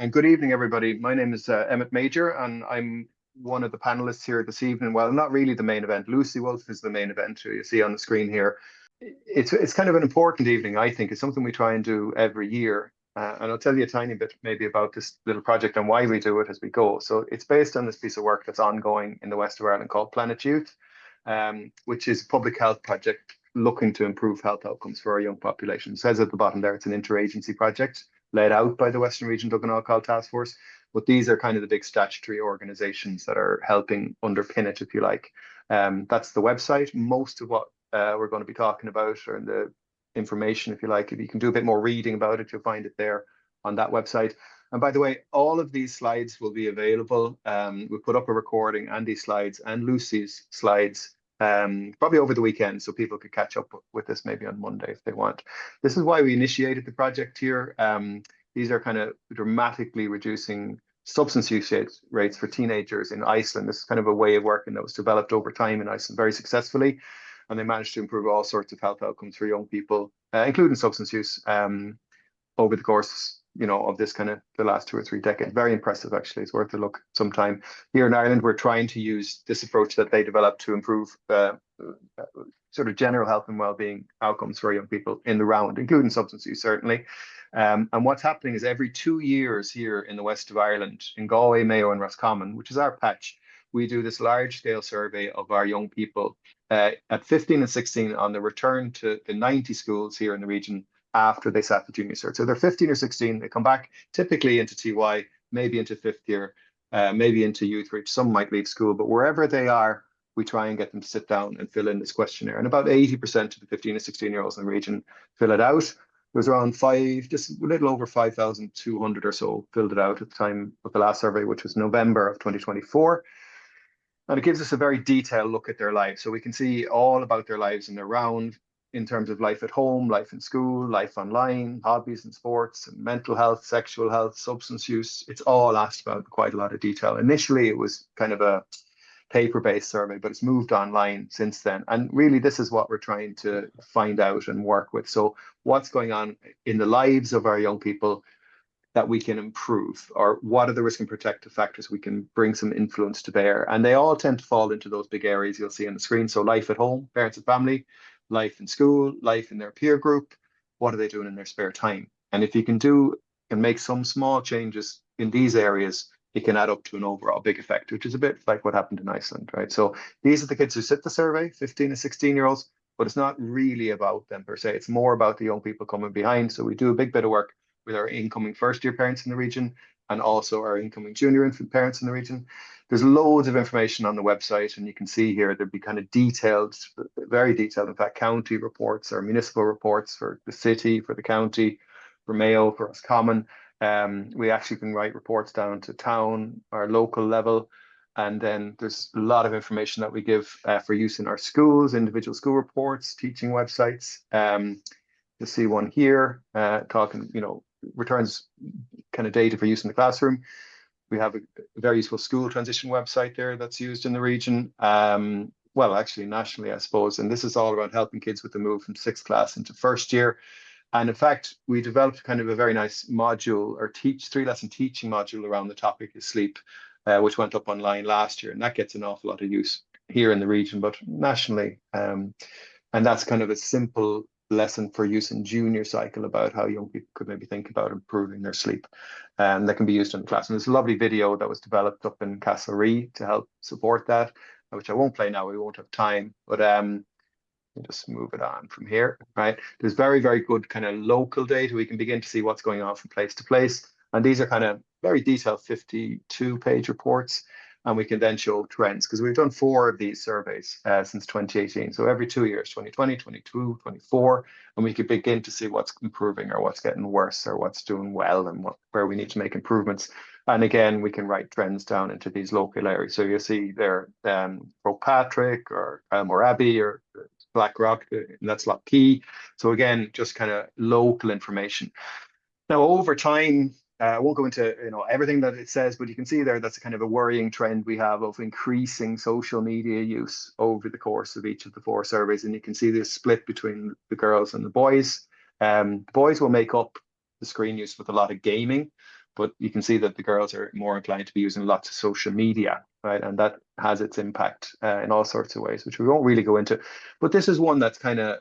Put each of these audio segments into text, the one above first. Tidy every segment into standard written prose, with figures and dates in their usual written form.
And good evening, everybody. My name is Emmet Major, and I'm one of the panelists here this evening. Well, not really the main event. Lucy Wolfe is the main event, who you see on the screen here. It's kind of an important evening, I think. It's something we try and do every year. And I'll tell you a tiny bit maybe about this little project and why we do it as we go. So it's based on this piece of work that's ongoing in the west of Ireland called Planet Youth, which is a public health project looking to improve health outcomes for our young population. It says at the bottom there, it's an interagency project led out by the Western Region Donegal Task Force. But these are kind of the big statutory organizations that are helping underpin it, if you like. That's the website. Most of what we're going to be talking about, or in the information, if you like, if you can do a bit more reading about it, you'll find it there on that website. And by the way, all of these slides will be available. We'll put up a recording and these slides and Lucy's slides probably over the weekend, so people could catch up with this maybe on Monday if they want. This is why we initiated the project here. These are kind of dramatically reducing substance use rates for teenagers in Iceland. This is kind of a way of working that was developed over time in Iceland very successfully, and they managed to improve all sorts of health outcomes for young people, including substance use, over the course of this kind of the last 2 or 3 decades. Very impressive, actually. It's worth a look sometime. Here in Ireland, we're trying to use this approach that they developed to improve sort of general health and well-being outcomes for young people in the round, including substance use, certainly. And what's happening is every 2 years here in the west of Ireland, in Galway, Mayo, and Roscommon, which is our patch, we do this large-scale survey of our young people at 15 and 16 on the return to the 90 schools here in the region after they sat the junior cert. So they're 15 or 16, they come back typically into TY, maybe into 5th year, maybe into youth reach. Some might leave school, but wherever they are, we try and get them to sit down and fill in this questionnaire. And about 80% of the 15 and 16-year-olds in the region fill it out. There was around just a little over 5,200 or so filled it out at the time of the last survey, which was November of 2024. And it gives us a very detailed look at their lives. So we can see all about their lives in their round, in terms of life at home, life in school, life online, hobbies and sports, and mental health, sexual health, substance use. It's all asked about in quite a lot of detail. Initially, it was kind of a paper-based survey, but it's moved online since then. And really, this is what we're trying to find out and work with. So what's going on in the lives of our young people that we can improve, or what are the risk and protective factors we can bring some influence to bear? And they all tend to fall into those big areas you'll see on the screen. So life at home, parents and family, life in school, life in their peer group, what are they doing in their spare time? And if you can make some small changes in these areas, it can add up to an overall big effect, which is a bit like what happened in Iceland, right? So these are the kids who sit the survey, 15 and 16-year-olds, but it's not really about them per se. It's more about the young people coming behind. So we do a big bit of work with our incoming first-year parents in the region and also our incoming junior infant parents in the region. There's loads of information on the website, and you can see here there'd be kind of detailed, very detailed, in fact, county reports or municipal reports for the city, for the county, for Mayo, for Roscommon. We actually can write reports down to town or local level. And then there's a lot of information that we give for use in our schools, individual school reports, teaching websites. You'll see one here talking, returns kind of data for use in the classroom. We have a very useful school transition website there that's used in the region. Well, actually nationally, I suppose. And this is all around helping kids with the move from 6th class into 1st year. And in fact, we developed kind of a very nice module or 3-lesson teaching module around the topic of sleep, which went up online last year. And that gets an awful lot of use here in the region, but nationally. And that's kind of a simple lesson for use in junior cycle about how young people could maybe think about improving their sleep, and that can be used in the class. And there's a lovely video that was developed up in Castlereagh to help support that, which I won't play now, we won't have time, but just move it on from here, right? There's very, very good kind of local data. We can begin to see what's going on from place to place. And these are kind of very detailed 52-page reports. And we can then show trends, because we've done 4 of these surveys since 2018. So every 2 years, 2020, 22, 24, and we could begin to see what's improving or what's getting worse or what's doing well and where we need to make improvements. And again, we can write trends down into these local areas. So you'll see there, Patrick or Elmore Abbey or Blackrock, and that's Lough Key. So again, just kind of local information. Now, over time, I won't go into everything that it says, but you can see there that's a kind of a worrying trend we have of increasing social media use over the course of each of the 4 surveys. And you can see this split between the girls and the boys. The boys will make up the screen use with a lot of gaming, but you can see that the girls are more inclined to be using lots of social media, right? And that has its impact in all sorts of ways, which we won't really go into. But this is one that's kind of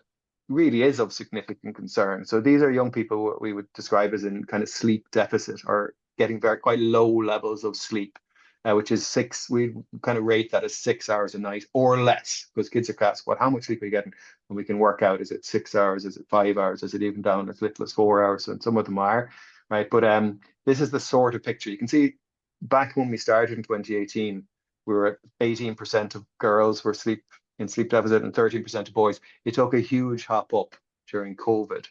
really is of significant concern. So these are young people what we would describe as in kind of sleep deficit or getting very quite low levels of sleep, which is we kind of rate that as 6 hours a night or less, because kids are asked, how much sleep are you getting? And we can work out, is it 6 hours? Is it 5 hours? Is it even down as little as 4 hours? And some of them are, right? But this is the sort of picture. You can see back when we started in 2018, we were at 18% of girls were in sleep deficit and 13% of boys. It took a huge hop up during COVID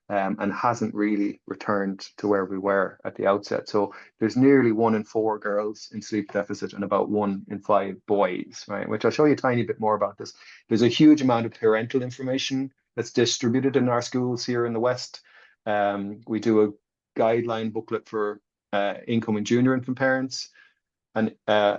and hasn't really returned to where we were at the outset. So there's nearly 1 in 4 girls in sleep deficit and about 1 in 5 boys, right? Which I'll show you a tiny bit more about this. There's a huge amount of parental information that's distributed in our schools here in the West. We do a guideline booklet for incoming junior infant parents, and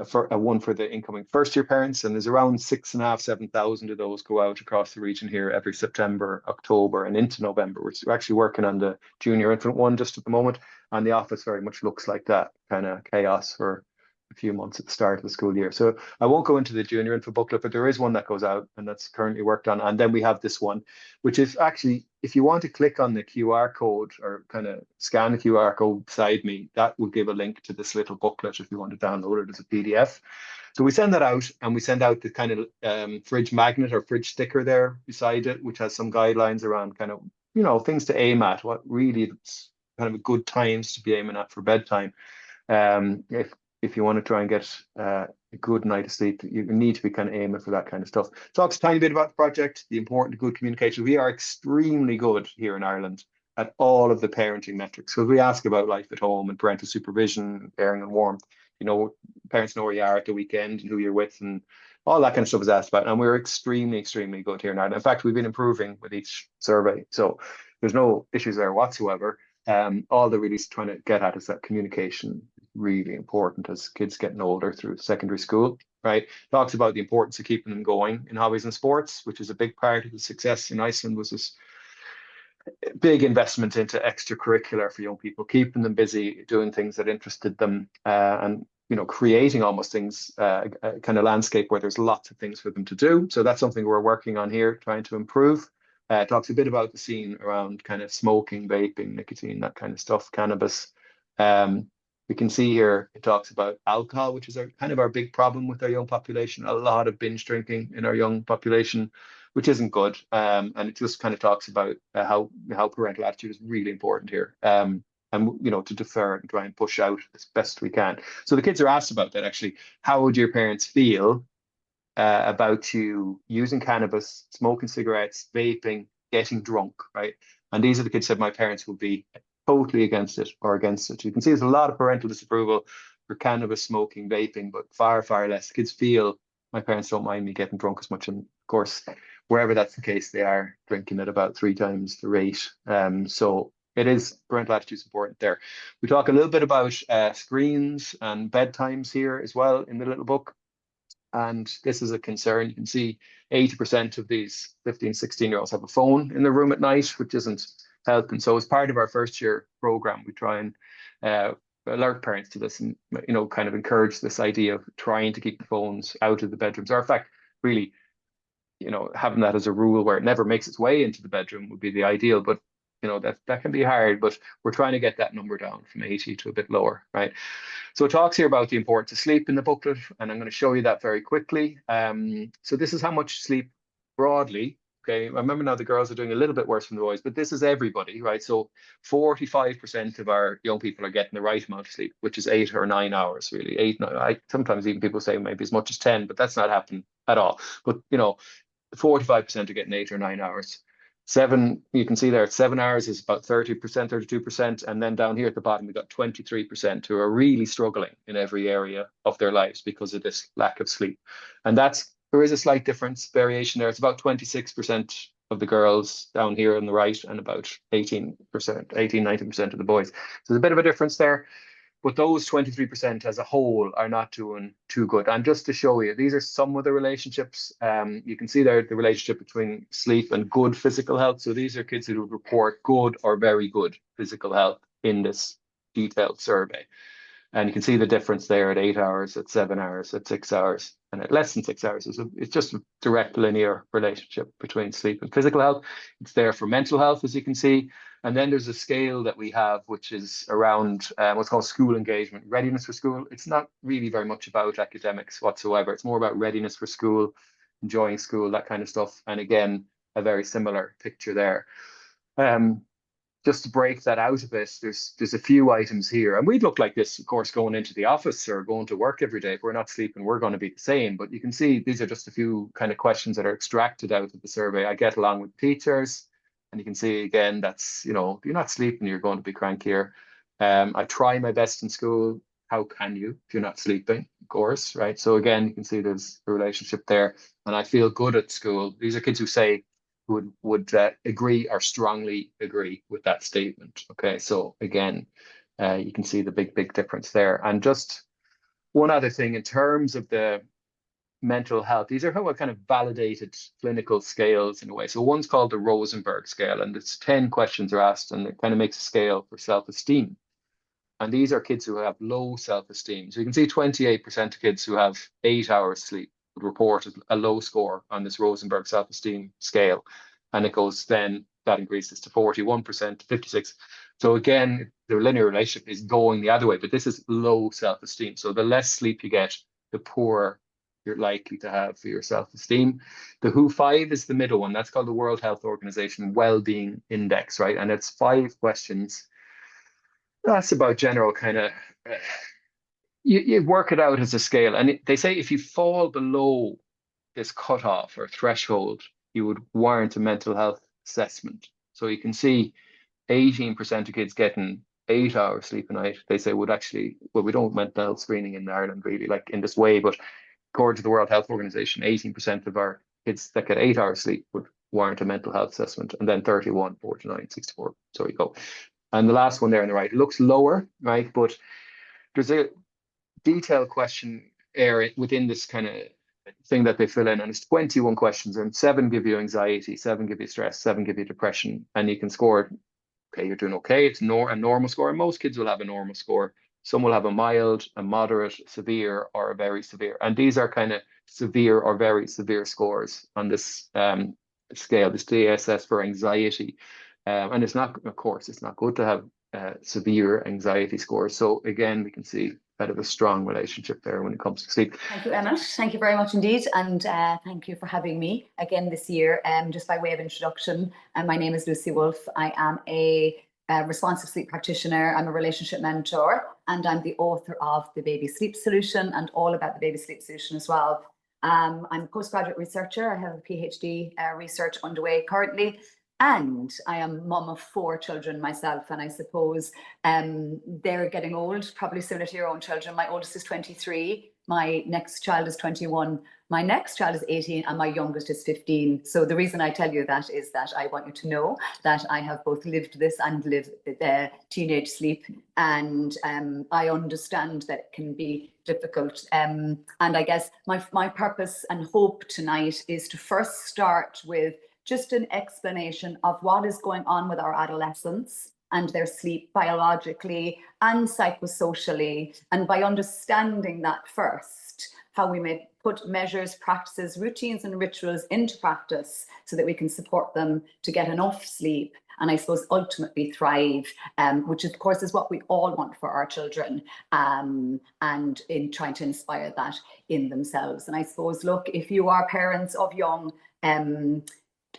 for one for the incoming first year parents, and there's around 6,500, 7,000 of those go out across the region here every September, October, and into November. We're actually working on the junior infant one just at the moment, and the office very much looks like that kind of chaos for a few months at the start of the school year. So I won't go into the junior infant booklet, but there is one that goes out and that's currently worked on. And then we have this one, which is actually, if you want to click on the QR code or kind of scan the QR code beside me, that will give a link to this little booklet if you want to download it as a PDF. So we send that out, and we send out the kind of fridge magnet or fridge sticker there beside it, which has some guidelines around kind of, things to aim at, what really it's kind of a good times to be aiming at for bedtime. If you want to try and get a good night of sleep, you need to be kind of aiming for that kind of stuff. Talks a tiny bit about the project, the importance of good communication. We are extremely good here in Ireland at all of the parenting metrics. So we ask about life at home and parental supervision, caring and warmth. Parents know where you are at the weekend and who you're with, and all that kind of stuff is asked about. And we're extremely, extremely good here in Ireland. In fact, we've been improving with each survey. So there's no issues there whatsoever. All they're really trying to get at is that communication, really important as kids getting older through secondary school, right? Talks about the importance of keeping them going in hobbies and sports, which is a big part of the success in Iceland, was this big investment into extracurricular for young people, keeping them busy, doing things that interested them, and creating almost things, a kind of landscape where there's lots of things for them to do. So that's something we're working on here, trying to improve. Talks a bit about the scene around kind of smoking, vaping, nicotine, that kind of stuff, cannabis. We can see here it talks about alcohol, which is kind of our big problem with our young population. A lot of binge drinking in our young population, which isn't good. And it just kind of talks about how parental attitude is really important here. And to defer and try and push out as best we can. So the kids are asked about that actually. How would your parents feel about you using cannabis, smoking cigarettes, vaping, getting drunk, right? And these are the kids that my parents would be totally against it or against it. You can see there's a lot of parental disapproval for cannabis, smoking, vaping, but far, far less. Kids feel my parents don't mind me getting drunk as much. And of course, wherever that's the case, they are drinking at about 3 times the rate. So it is, parental attitude is important there. We talk a little bit about screens and bedtimes here as well in the little book. And this is a concern. You can see 80% of these 15, 16-year-olds have a phone in their room at night, which isn't helping. So as part of our first year program, we try and alert parents to this and, kind of encourage this idea of trying to keep the phones out of the bedrooms. Or in fact, really, having that as a rule where it never makes its way into the bedroom would be the ideal. But that can be hard, but we're trying to get that number down from 80 to a bit lower, right? So it talks here about the importance of sleep in the booklet, and I'm going to show you that very quickly. So this is how much sleep broadly. Okay, I remember now the girls are doing a little bit worse than the boys, but this is everybody, right? So 45% of our young people are getting the right amount of sleep, which is 8 or 9 hours, really. 8, 9. Sometimes even people say maybe as much as 10, but that's not happening at all. But 45% are getting 8 or 9 hours. 7, you can see there, 7 hours is about 30%, 32%. And then down here at the bottom, we've got 23% who are really struggling in every area of their lives because of this lack of sleep. And there is a slight difference, variation there. It's about 26% of the girls down here on the right and about 18%, 19% of the boys. So there's a bit of a difference there. But those 23% as a whole are not doing too good. And just to show you, these are some of the relationships. You can see there the relationship between sleep and good physical health. So these are kids who would report good or very good physical health in this detailed survey. And you can see the difference there at 8 hours, at 7 hours, at 6 hours, and at less than 6 hours. It's just a direct linear relationship between sleep and physical health. It's there for mental health, as you can see. And then there's a scale that we have, which is around what's called school engagement, readiness for school. It's not really very much about academics whatsoever. It's more about readiness for school, enjoying school, that kind of stuff. And again, a very similar picture there. Just to break that out a bit, there's a few items here. And we'd look like this, of course, going into the office or going to work every day. If we're not sleeping, we're going to be the same. But you can see these are just a few kind of questions that are extracted out of the survey. I get along with teachers. And you can see again, that's, you know, if you're not sleeping, you're going to be crankier. I try my best in school. How can you if you're not sleeping? Of course, right? So again, you can see there's a relationship there. And I feel good at school. These are kids who say, would agree or strongly agree with that statement. Okay, so again, you can see the big difference there. And just one other thing in terms of the mental health, these are how I kind of validated clinical scales in a way. So one's called the Rosenberg scale, and it's 10 questions are asked, and it kind of makes a scale for self-esteem. And these are kids who have low self-esteem. So you can see 28% of kids who have 8 hours sleep would report a low score on this Rosenberg self-esteem scale. And it goes then, that increases to 41%, to 56%. So again, the linear relationship is going the other way, but this is low self-esteem. So the less sleep you get, the poorer you're likely to have for your self-esteem. The WHO-5 is the middle one. That's called the World Health Organization Wellbeing Index, right? And it's 5 questions. That's about general kind of, you work it out as a scale. And they say if you fall below this cutoff or threshold, you would warrant a mental health assessment. So you can see 18% of kids getting 8 hours sleep a night, they say would actually, well, we don't have mental health screening in Ireland really like in this way, but according to the World Health Organization, 18% of our kids that get 8 hours sleep would warrant a mental health assessment, and then 31, 49, 64. So you go. And the last one there on the right, it looks lower, right? But there's a detailed question area within this kind of thing that they fill in, and it's 21 questions, and 7 give you anxiety, 7 give you stress, 7 give you depression, and you can score, okay, you're doing okay, it's a normal score, and most kids will have a normal score. Some will have a mild, a moderate, severe, or a very severe, and these are kind of severe or very severe scores on this scale, this DSS for anxiety. And it's not, of course, it's not good to have severe anxiety scores. So again, we can see kind of a strong relationship there when it comes to sleep. Thank you, Emmet. Thank you very much indeed. And thank you for having me again this year. Just by way of introduction, my name is Lucy Wolfe. I am a responsive sleep practitioner. I'm a relationship mentor, and I'm the author of The Baby Sleep Solution and all about the baby sleep solution as well. I'm a postgraduate researcher. I have a PhD research underway currently. And I am mum of 4 children myself, and I suppose they're getting old, probably similar to your own children. My oldest is 23, my next child is 21, my next child is 18, and my youngest is 15. So the reason I tell you that is that I want you to know that I have both lived this and lived teenage sleep, and I understand that it can be difficult. And I guess my purpose and hope tonight is to first start with just an explanation of what is going on with our adolescents and their sleep biologically and psychosocially. And by understanding that first, how we may put measures, practices, routines, and rituals into practice so that we can support them to get enough sleep and I suppose ultimately thrive, which of course is what we all want for our children, and in trying to inspire that in themselves. And I suppose, look, if you are parents of young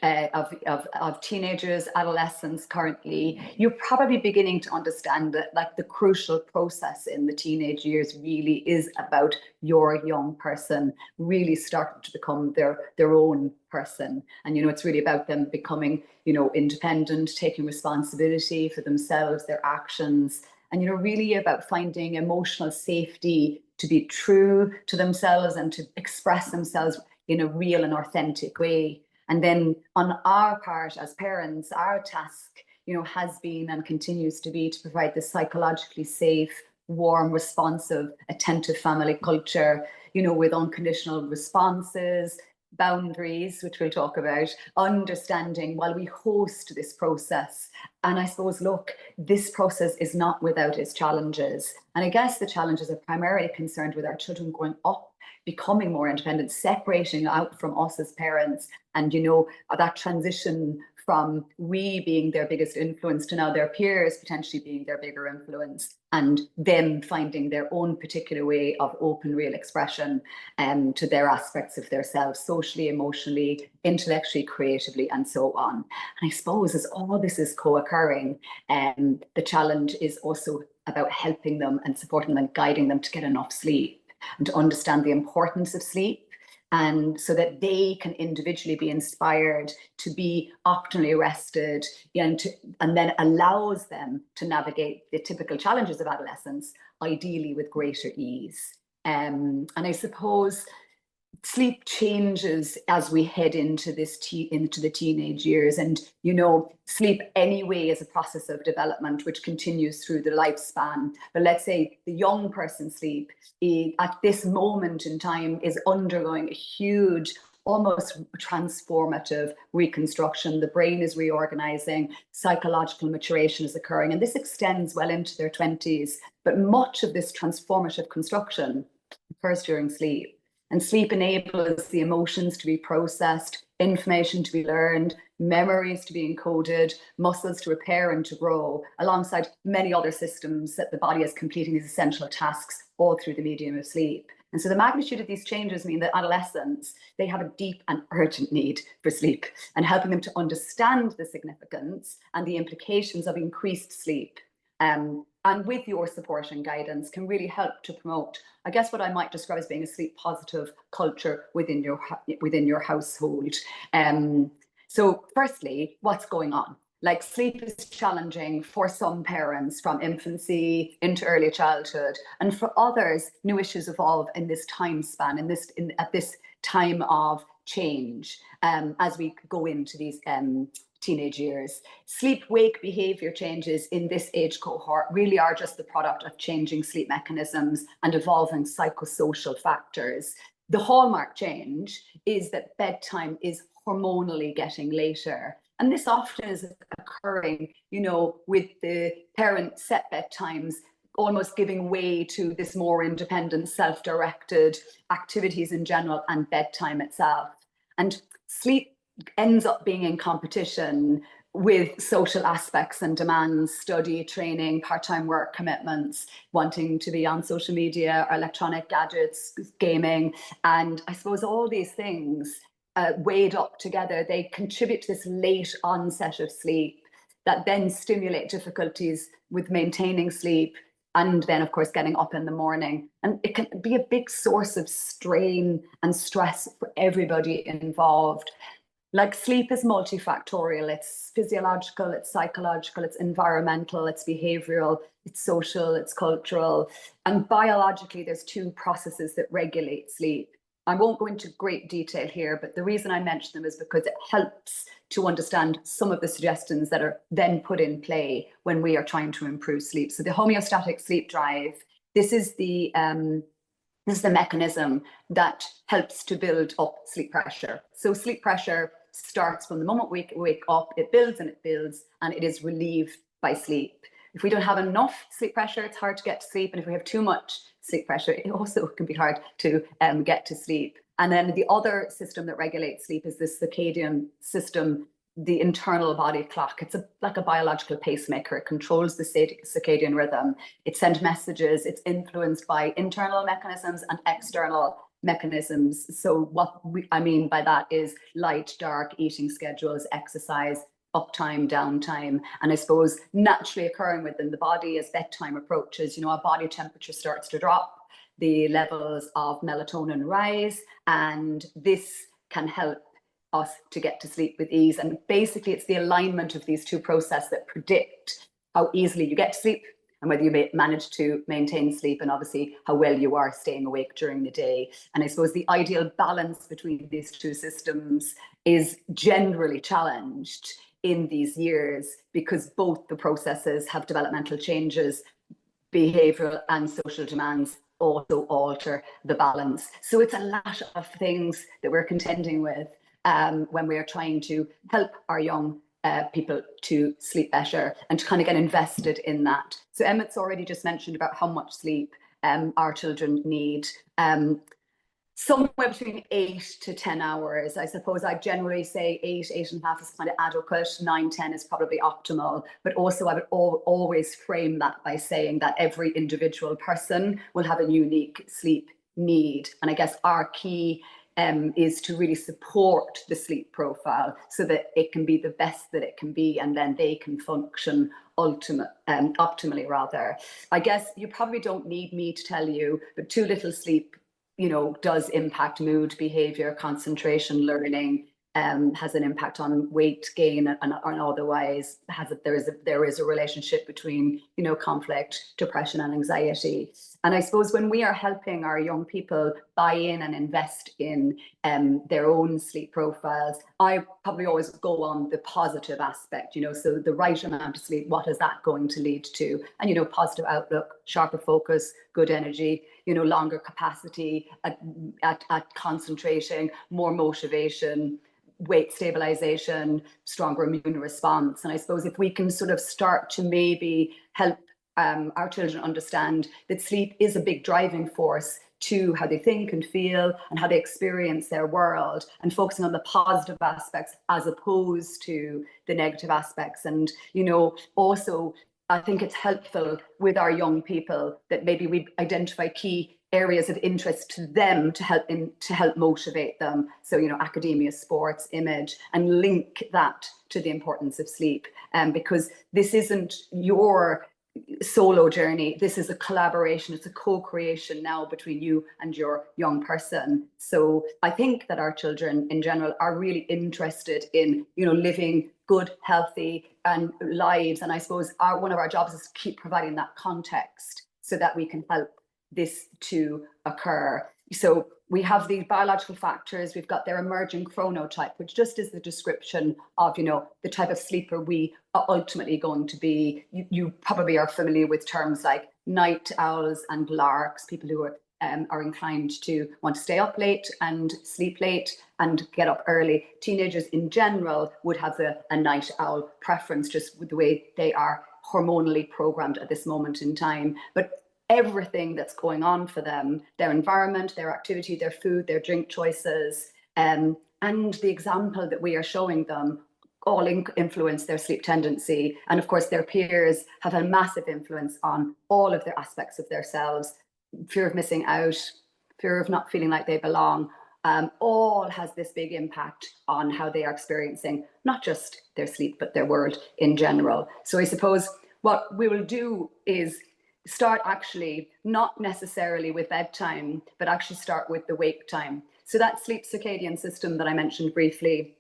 of teenagers, adolescents currently, you're probably beginning to understand that like the crucial process in the teenage years really is about your young person really starting to become their own person. And, you know, it's really about them becoming, you know, independent, taking responsibility for themselves, their actions, and, you know, really about finding emotional safety to be true to themselves and to express themselves in a real and authentic way. And then on our part as parents, our task, you know, has been and continues to be to provide this psychologically safe, warm, responsive, attentive family culture, you know, with unconditional responses, boundaries, which we'll talk about, understanding while we host this process. And I suppose, look, this process is not without its challenges. And I guess the challenges are primarily concerned with our children growing up, becoming more independent, separating out from us as parents, and, you know, that transition from we being their biggest influence to now their peers potentially being their bigger influence, and them finding their own particular way of open, real expression to their aspects of their selves, socially, emotionally, intellectually, creatively, and so on. And I suppose as all this is co-occurring, the challenge is also about helping them and supporting them, guiding them to get enough sleep and to understand the importance of sleep, and so that they can individually be inspired to be optimally rested, and then allows them to navigate the typical challenges of adolescence, ideally with greater ease. And I suppose sleep changes as we head into into the teenage years, and, you know, sleep anyway is a process of development which continues through the lifespan. But let's say the young person's sleep at this moment in time is undergoing a huge, almost transformative reconstruction. The brain is reorganizing, psychological maturation is occurring, and this extends well into their 20s. But much of this transformative construction occurs during sleep. And sleep enables the emotions to be processed, information to be learned, memories to be encoded, muscles to repair and to grow, alongside many other systems that the body is completing these essential tasks all through the medium of sleep. And so the magnitude of these changes mean that adolescents, they have a deep and urgent need for sleep, and helping them to understand the significance and the implications of increased sleep. And with your support and guidance can really help to promote, I guess, what I might describe as being a sleep positive culture within your household. So firstly, what's going on? Like, sleep is challenging for some parents from infancy into early childhood, and for others, new issues evolve in this time span, at this time of change, as we go into these teenage years. Sleep-wake behavior changes in this age cohort really are just the product of changing sleep mechanisms and evolving psychosocial factors. The hallmark change is that bedtime is hormonally getting later. And this often is occurring, you know, with the parent set bedtimes almost giving way to this more independent, self-directed activities in general, and bedtime itself. And sleep ends up being in competition with social aspects and demands, study, training, part-time work commitments, wanting to be on social media or electronic gadgets, gaming. And I suppose all these things weighed up together, they contribute to this late onset of sleep that then stimulate difficulties with maintaining sleep, and then, of course, getting up in the morning. And it can be a big source of strain and stress for everybody involved. Like, sleep is multifactorial. It's physiological, it's psychological, it's environmental, it's behavioral, it's social, it's cultural. And biologically, there's two processes that regulate sleep. I won't go into great detail here, but the reason I mention them is because it helps to understand some of the suggestions that are then put in play when we are trying to improve sleep. So the homeostatic sleep drive, this is the mechanism that helps to build up sleep pressure. So sleep pressure starts from the moment we wake up, it builds and it builds, and it is relieved by sleep. If we don't have enough sleep pressure, it's hard to get to sleep. And if we have too much sleep pressure, it also can be hard to get to sleep. And then the other system that regulates sleep is the circadian system, the internal body clock. It's like a biological pacemaker. It controls the circadian rhythm. It sends messages. It's influenced by internal mechanisms and external mechanisms. So what I mean by that is light, dark, eating schedules, exercise, uptime, downtime, and I suppose naturally occurring within the body as bedtime approaches, you know, our body temperature starts to drop, the levels of melatonin rise, and this can help us to get to sleep with ease. And basically, it's the alignment of these two processes that predict how easily you get to sleep and whether you manage to maintain sleep, and obviously how well you are staying awake during the day. And I suppose the ideal balance between these two systems is generally challenged in these years because both the processes have developmental changes behavioral and social demands also alter the balance. So it's a lot of things that we're contending with when we're trying to help our young people to sleep better and to kind of get invested in that. So Emmet's already just mentioned about how much sleep our children need. Somewhere between 8 to 10 hours. I suppose I generally say 8.5 is kind of adequate. 9, 10 is probably optimal. But also I would always frame that by saying that every individual person will have a unique sleep need. And I guess our key is to really support the sleep profile so that it can be the best that it can be, and then they can function optimally rather. I guess you probably don't need me to tell you, but too little sleep, you know, does impact mood, behavior, concentration, learning, has an impact on weight gain, and otherwise there is a relationship between, you know, conflict, depression, and anxiety. And I suppose when we are helping our young people buy in and invest in their own sleep profiles, I probably always go on the positive aspect, you know, so the right amount of sleep, what is that going to lead to? And, you know, positive outlook, sharper focus, good energy, you know, longer capacity at concentrating, more motivation, weight stabilization, stronger immune response. And I suppose if we can sort of start to maybe help our children understand that sleep is a big driving force to how they think and feel and how they experience their world, and focusing on the positive aspects as opposed to the negative aspects. And, you know, also I think it's helpful with our young people that maybe we identify key areas of interest to them to help motivate them. So, you know, academia, sports, image, and link that to the importance of sleep. Because this isn't your solo journey. This is a collaboration. It's a co-creation now between you and your young person. So I think that our children in general are really interested in, you know, living good, healthy and lives. And I suppose one of our jobs is to keep providing that context so that we can help this to occur. So we have these biological factors. We've got their emerging chronotype, which just is the description of, you know, the type of sleeper we are ultimately going to be. You probably are familiar with terms like night owls and larks, people who are inclined to want to stay up late and sleep late and get up early. Teenagers in general would have a night owl preference, just with the way they are hormonally programmed at this moment in time. But everything that's going on for them, their environment, their activity, their food, their drink choices, and the example that we are showing them all influence their sleep tendency. And of course, their peers have a massive influence on all of their aspects of themselves. Fear of missing out, fear of not feeling like they belong, all has this big impact on how they are experiencing not just their sleep, but their world in general. So I suppose what we will do is start actually not necessarily with bedtime, but actually start with the wake time. So that sleep circadian system that I mentioned briefly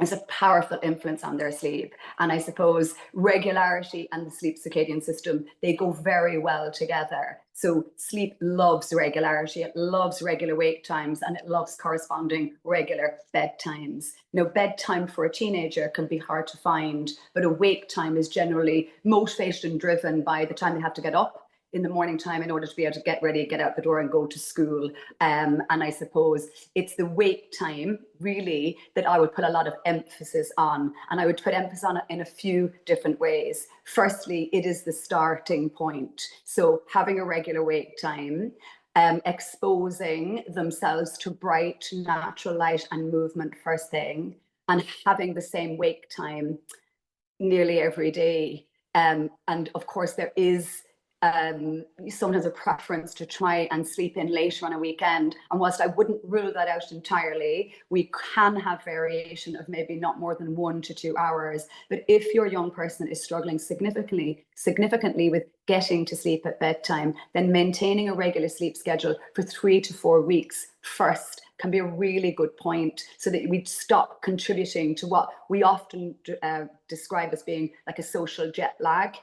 is a powerful influence on their sleep. And I suppose regularity and the sleep circadian system, they go very well together. So sleep loves regularity, it loves regular wake times, and it loves corresponding regular bedtimes. Now, bedtime for a teenager can be hard to find, but a wake time is generally motivated and driven by the time they have to get up in the morning time in order to be able to get ready, get out the door and go to school. And I suppose it's the wake time really that I would put a lot of emphasis on. And I would put emphasis on it in a few different ways. Firstly, it is the starting point. So having a regular wake time, exposing themselves to bright, natural light and movement first thing, and having the same wake time nearly every day. And of course, there is sometimes a preference to try and sleep in later on a weekend. And whilst I wouldn't rule that out entirely, we can have variation of maybe not more than 1 to 2 hours. But if your young person is struggling significantly with getting to sleep at bedtime, then maintaining a regular sleep schedule for 3 to 4 weeks first can be a really good point, so that we stop contributing to what we often describe as being like a social jet lag,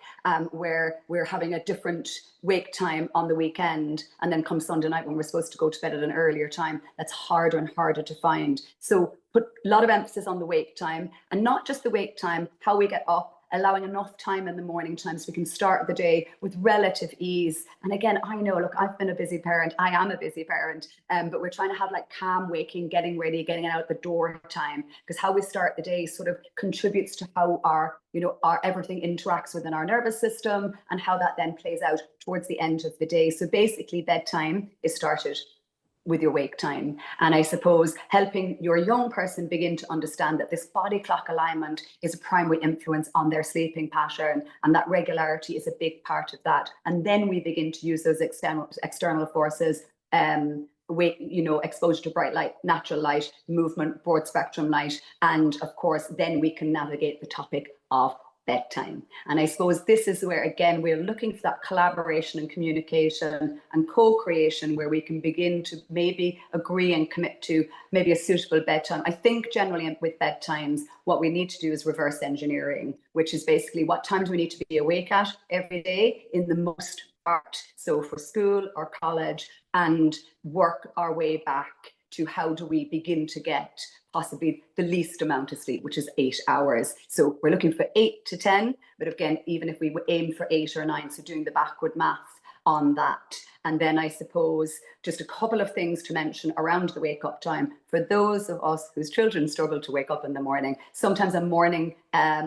where we're having a different wake time on the weekend, and then come Sunday night when we're supposed to go to bed at an earlier time, that's harder and harder to find. So put a lot of emphasis on the wake time, and not just the wake time, how we get up allowing enough time in the morning time so we can start the day with relative ease. And again, I know, look, I've been a busy parent. I am a busy parent, but we're trying to have like calm waking, getting ready, getting out the door time, because how we start the day sort of contributes to how our everything interacts within our nervous system and how that then plays out towards the end of the day. So basically bedtime is started with your wake time. And I suppose helping your young person begin to understand that this body clock alignment is a primary influence on their sleeping pattern, and that regularity is a big part of that. And then we begin to use those external forces, exposure to bright light, natural light, movement, broad spectrum light, and of course, then we can navigate the topic of bedtime. And I suppose this is where, again, we're looking for that collaboration and communication and co-creation, where we can begin to maybe agree and commit to maybe a suitable bedtime. I think generally with bedtimes, what we need to do is reverse engineering, which is basically what time do we need to be awake at every day in the most part. So for school or college, and work our way back to how do we begin to get possibly the least amount of sleep, which is 8 hours. So we're looking for 8 to 10, but again, even if we aim for 8 or 9, so doing the backward math on that. And then I suppose just a couple of things to mention around the wake up time. For those of us whose children struggle to wake up in the morning, sometimes a morning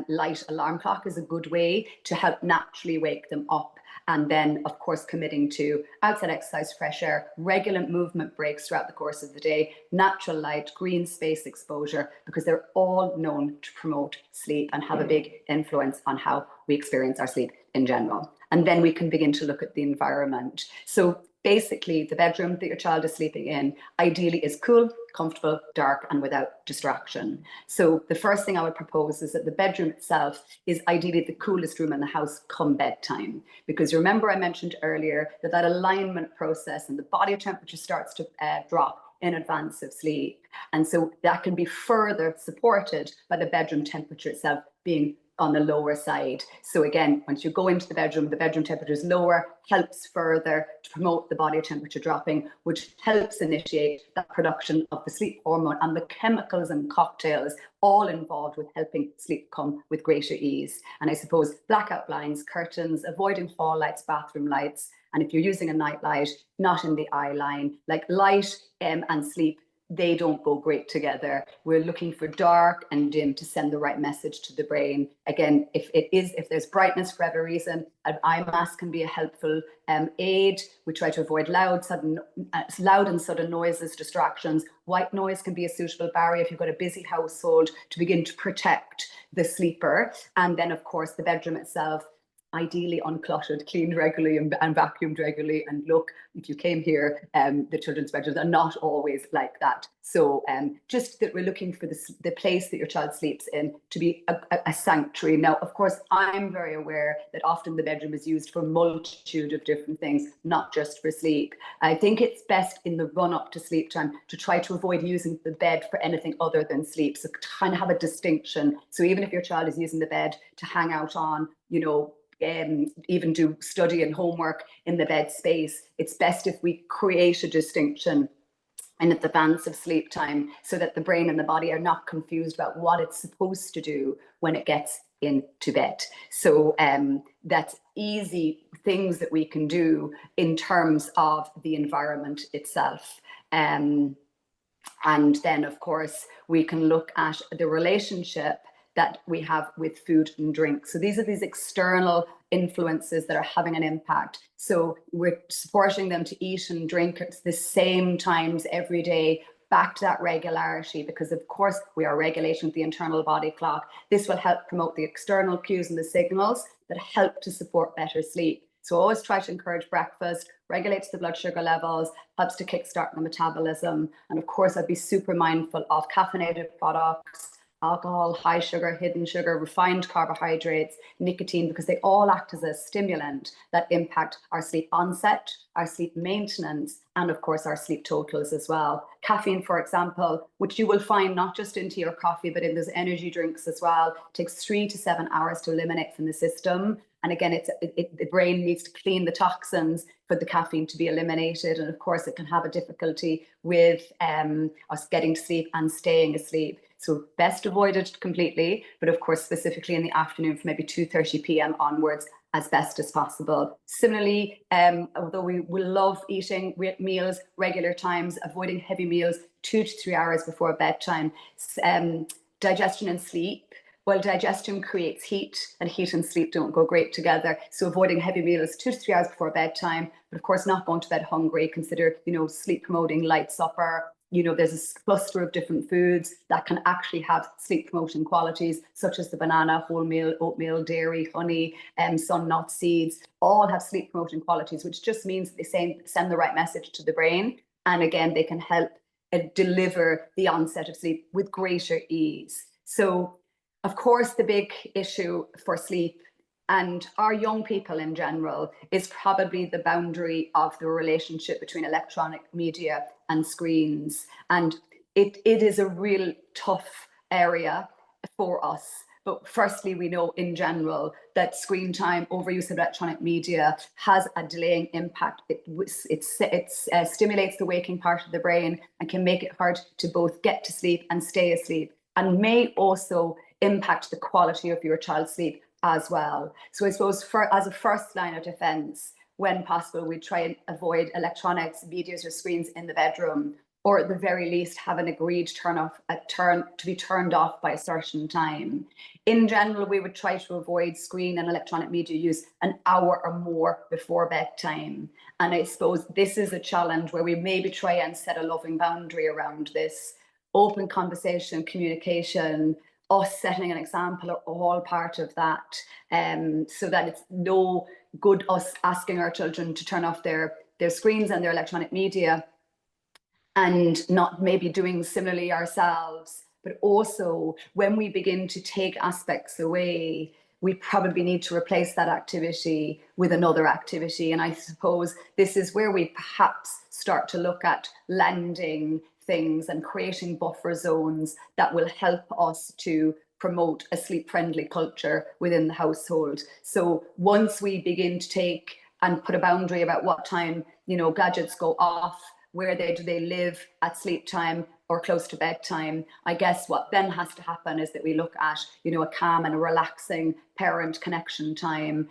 light alarm clock is a good way to help naturally wake them up. And then, of course, committing to outside exercise, fresh air, regular movement breaks throughout the course of the day, natural light, green space exposure, because they're all known to promote sleep and have a big influence on how we experience our sleep in general. And then we can begin to look at the environment. So basically, the bedroom that your child is sleeping in ideally is cool, comfortable, dark, and without distraction. So the first thing I would propose is that the bedroom itself is ideally the coolest room in the house come bedtime. Because remember I mentioned earlier that alignment process and the body temperature starts to drop in advance of sleep. And so that can be further supported by the bedroom temperature itself being on the lower side. So again, once you go into the bedroom temperature is lower, helps further to promote the body temperature dropping, which helps initiate that production of the sleep hormone and the chemicals and cocktails all involved with helping sleep come with greater ease. And I suppose blackout blinds, curtains, avoiding hall lights, bathroom lights, and if you're using a night light, not in the eye line, like light and sleep, they don't go great together. We're looking for dark and dim to send the right message to the brain. Again, if there's brightness for whatever reason, an eye mask can be a helpful aid. We try to avoid loud and sudden noises, distractions. White noise can be a suitable barrier if you've got a busy household to begin to protect the sleeper. And then, of course, the bedroom itself, ideally uncluttered, cleaned regularly and vacuumed regularly. And look, if you came here, the children's bedrooms are not always like that. So just that we're looking for the place that your child sleeps in to be a sanctuary. Now, of course, I'm very aware that often the bedroom is used for a multitude of different things, not just for sleep. I think it's best in the run up to sleep time to try to avoid using the bed for anything other than sleep. So kind of have a distinction. So even if your child is using the bed to hang out on, even do study and homework in the bed space, it's best if we create a distinction in advance of sleep time so that the brain and the body are not confused about what it's supposed to do when it gets into bed. So that's easy things that we can do in terms of the environment itself. And then, of course, we can look at the relationship that we have with food and drink. So these are these external influences that are having an impact. So we're supporting them to eat and drink at the same times every day, back to that regularity, because of course we are regulating the internal body clock. This will help promote the external cues and the signals that help to support better sleep. So always try to encourage breakfast, regulates the blood sugar levels, helps to kickstart the metabolism. And of course, I'd be super mindful of caffeinated products, alcohol, high sugar, hidden sugar, refined carbohydrates, nicotine, because they all act as a stimulant that impact our sleep onset, our sleep maintenance, and of course our sleep totals as well. Caffeine, for example, which you will find not just into your coffee, but in those energy drinks as well, takes 3 to 7 hours to eliminate from the system. And again, the brain needs to clean the toxins for the caffeine to be eliminated. And of course, it can have a difficulty with us getting to sleep and staying asleep. So best avoid it completely, but of course, specifically in the afternoon from maybe 2:30 p.m. onwards, as best as possible. Similarly, although we will love eating meals, regular times, avoiding heavy meals 2 to 3 hours before bedtime. Digestion and sleep. Well, digestion creates heat, and heat and sleep don't go great together. So avoiding heavy meals 2 to 3 hours before bedtime, but of course not going to bed hungry. Consider, sleep promoting light supper. There's a cluster of different foods that can actually have sleep promoting qualities, such as the banana, wholemeal, oatmeal, dairy, honey, sun nut seeds, all have sleep promoting qualities, which just means they send the right message to the brain. And again, they can help deliver the onset of sleep with greater ease. So, of course, the big issue for sleep and our young people in general is probably the boundary of the relationship between electronic media and screens. And it is a real tough area for us. But firstly, we know in general that screen time, overuse of electronic media has a delaying impact. It stimulates the waking part of the brain and can make it hard to both get to sleep and stay asleep, and may also impact the quality of your child's sleep as well. So I suppose as a first line of defense, when possible, we try and avoid electronics, videos or screens in the bedroom, or at the very least have an agreed to be turned off by a certain time. In general, we would try to avoid screen and electronic media use an hour or more before bedtime. And I suppose this is a challenge where we maybe try and set a loving boundary around this. Open conversation, communication, us setting an example are all part of that, so that it's no good us asking our children to turn off their screens and their electronic media and not maybe doing similarly ourselves. But also, when we begin to take aspects away, we probably need to replace that activity with another activity. And I suppose this is where we perhaps start to look at lending things and creating buffer zones that will help us to promote a sleep-friendly culture within the household. So once we begin to take and put a boundary about what time, gadgets go off, where do they live at sleep time or close to bedtime, I guess what then has to happen is that we look at, a calm and a relaxing parent-child connection time,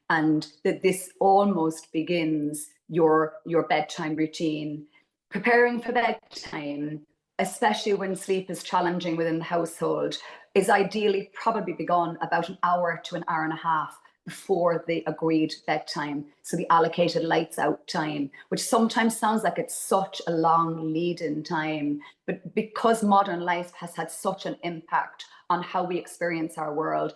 and that this almost begins your bedtime routine. Preparing for bedtime, especially when sleep is challenging within the household, is ideally probably begun about an hour to an hour and a half before the agreed bedtime. So the allocated lights out time, which sometimes sounds like it's such a long lead-in time, but because modern life has had such an impact on how we experience our world,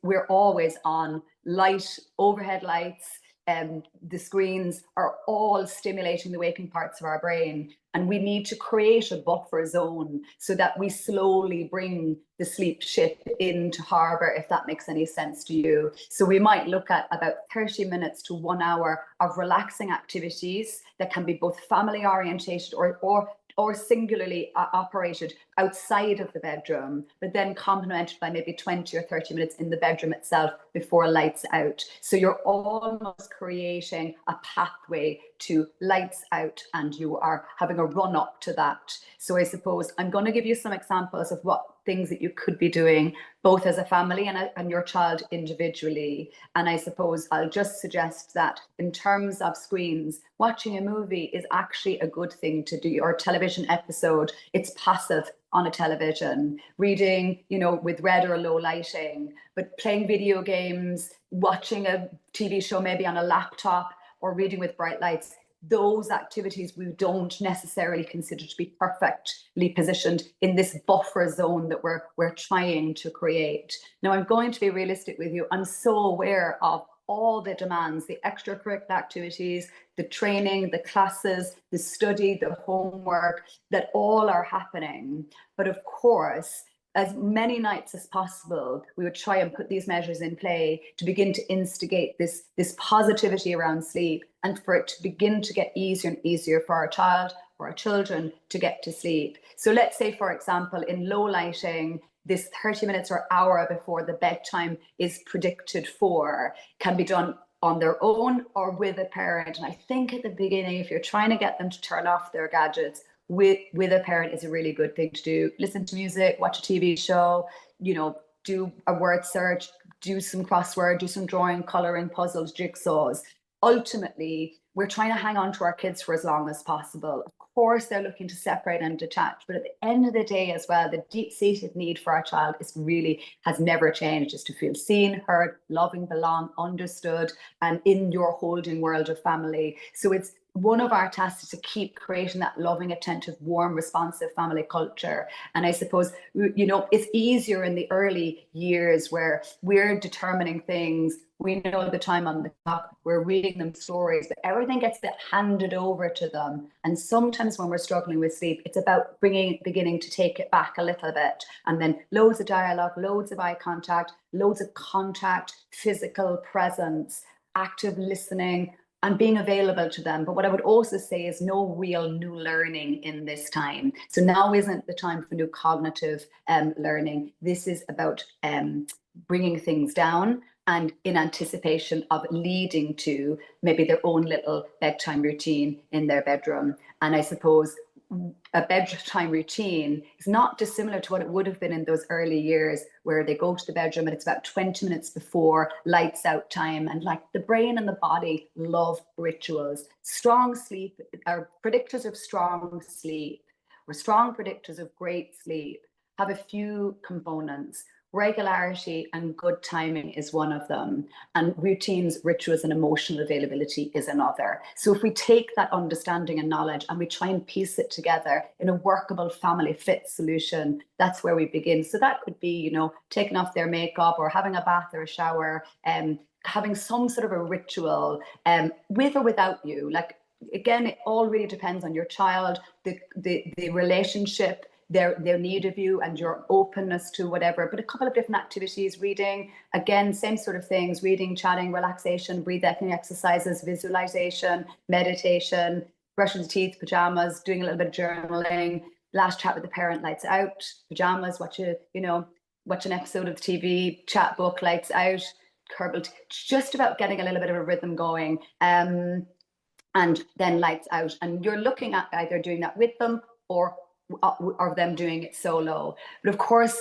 we're always on light, overhead lights, the screens are all stimulating the waking parts of our brain. And we need to create a buffer zone so that we slowly bring the sleep ship into harbour, if that makes any sense to you. So we might look at about 30 minutes to 1 hour of relaxing activities that can be both family orientated or singularly operated outside of the bedroom, but then complemented by maybe 20 or 30 minutes in the bedroom itself before lights out. So you're almost creating a pathway to lights out, and you are having a run up to that. So I suppose I'm going to give you some examples of what things that you could be doing, both as a family and your child individually. And I suppose I'll just suggest that in terms of screens, watching a movie is actually a good thing to do, or a television episode. It's passive on a television, reading, with red or low lighting, but playing video games, watching a TV show maybe on a laptop, or reading with bright lights. Those activities we don't necessarily consider to be perfectly positioned in this buffer zone that we're trying to create. Now, I'm going to be realistic with you. I'm so aware of all the demands, the extracurricular activities, the training, the classes, the study, the homework, that all are happening. But of course, as many nights as possible, we would try and put these measures in play to begin to instigate this positivity around sleep, and for it to begin to get easier and easier for our child or our children to get to sleep. So let's say, for example, in low lighting, this 30 minutes or hour before the bedtime is predicted for can be done on their own or with a parent. And I think at the beginning, if you're trying to get them to turn off their gadgets, with a parent is a really good thing to do. Listen to music, watch a TV show, you know, do a word search, do some crossword, do some drawing, coloring, puzzles, jigsaws. Ultimately, we're trying to hang on to our kids for as long as possible. Of course, they're looking to separate and detach, but at the end of the day as well, the deep-seated need for our child has never changed, is to feel seen, heard, loving, belong, understood, and in your holding world of family. So it's one of our tasks is to keep creating that loving, attentive, warm, responsive family culture. And I suppose, you know, it's easier in the early years where we're determining things. We know the time on the clock, we're reading them stories, but everything gets handed over to them. And sometimes when we're struggling with sleep, it's about beginning to take it back a little bit. And then loads of dialogue, loads of eye contact, loads of contact, physical presence, active listening, and being available to them. But what I would also say is no real new learning in this time. So now isn't the time for new cognitive learning. This is about bringing things down and in anticipation of leading to maybe their own little bedtime routine in their bedroom. And I suppose a bedtime routine is not dissimilar to what it would have been in those early years, where they go to the bedroom and it's about 20 minutes before lights out time. And like the brain and the body love rituals. Strong sleep are predictors of strong sleep, or strong predictors of great sleep, have a few components. Regularity and good timing is one of them, and routines, rituals, and emotional availability is another. So if we take that understanding and knowledge and we try and piece it together in a workable family fit solution, that's where we begin. So that could be, you know, taking off their makeup or having a bath or a shower, having some sort of a ritual, with or without you. Like, again, it all really depends on your child, the relationship, their need of you and your openness to whatever. But a couple of different activities, reading, again, same sort of things, reading, chatting, relaxation, breathing exercises, visualization, meditation, brushing the teeth, pajamas, doing a little bit of journaling, last chat with the parent, lights out, pajamas, watch an episode of the TV, chat book, lights out, just about getting a little bit of a rhythm going, and then lights out. And you're looking at either doing that with them or them doing it solo. But of course,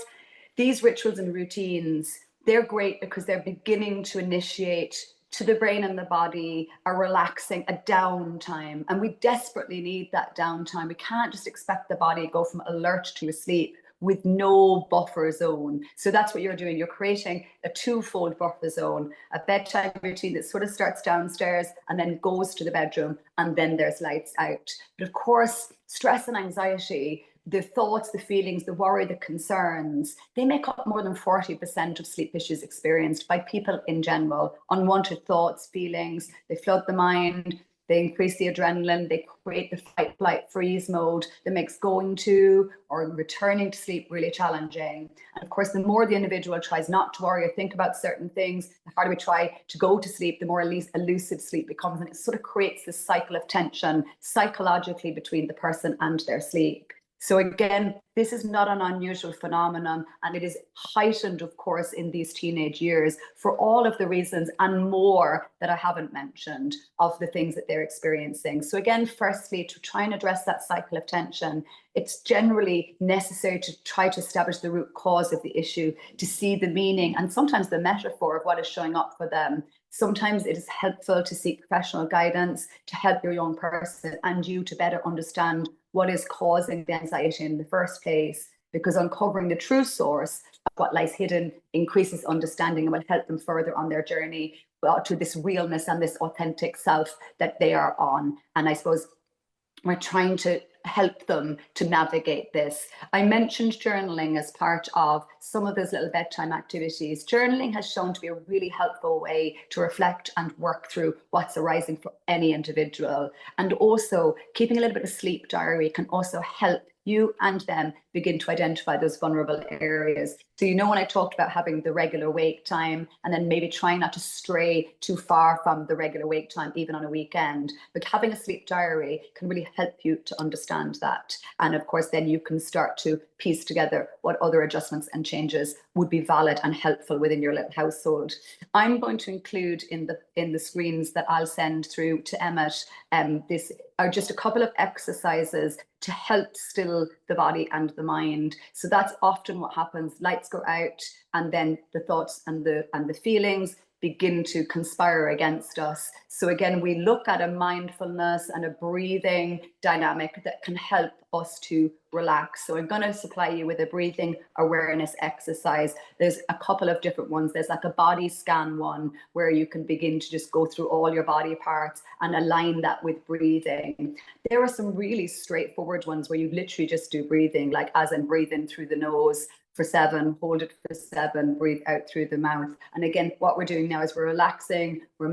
these rituals and routines, they're great because they're beginning to initiate to the brain and the body a relaxing, a downtime. And we desperately need that downtime. We can't just expect the body to go from alert to asleep with no buffer zone. So that's what you're doing. You're creating a twofold buffer zone, a bedtime routine that sort of starts downstairs and then goes to the bedroom, and then there's lights out. But of course, stress and anxiety, the thoughts, the feelings, the worry, the concerns, they make up more than 40% of sleep issues experienced by people in general. Unwanted thoughts, feelings, they flood the mind, they increase the adrenaline, they create the fight, flight, freeze mode that makes going to or returning to sleep really challenging. And of course, the more the individual tries not to worry or think about certain things, the harder we try to go to sleep, the more elusive sleep becomes. And it sort of creates this cycle of tension psychologically between the person and their sleep. So again, this is not an unusual phenomenon, and it is heightened, of course, in these teenage years for all of the reasons and more that I haven't mentioned of the things that they're experiencing. So again, firstly, to try and address that cycle of tension, it's generally necessary to try to establish the root cause of the issue, to see the meaning and sometimes the metaphor of what is showing up for them. Sometimes it is helpful to seek professional guidance to help your young person and you to better understand what is causing the anxiety in the first place, because uncovering the true source of what lies hidden increases understanding and will help them further on their journey to this realness and this authentic self that they are on. And I suppose we're trying to help them to navigate this. I mentioned journaling as part of some of those little bedtime activities. Journaling has shown to be a really helpful way to reflect and work through what's arising for any individual. And also keeping a little bit of sleep diary can also help you and them begin to identify those vulnerable areas. So, you know, when I talked about having the regular wake time and then maybe trying not to stray too far from the regular wake time, even on a weekend, but having a sleep diary can really help you to understand that. And of course, then you can start to piece together what other adjustments and changes would be valid and helpful within your little household. I'm going to include in the screens that I'll send through to Emmet, this are just a couple of exercises to help still the body and the mind. So that's often what happens. Lights go out, and then the thoughts and the feelings begin to conspire against us. So again, we look at a mindfulness and a breathing dynamic that can help us to relax. So I'm going to supply you with a breathing awareness exercise. There's a couple of different ones. There's like a body scan one where you can begin to just go through all your body parts and align that with breathing. There are some really straightforward ones where you literally just do breathing, like as in breathe in through the nose for 7, hold it for 7, breathe out through the mouth. And again, what we're doing now is we're relaxing, we're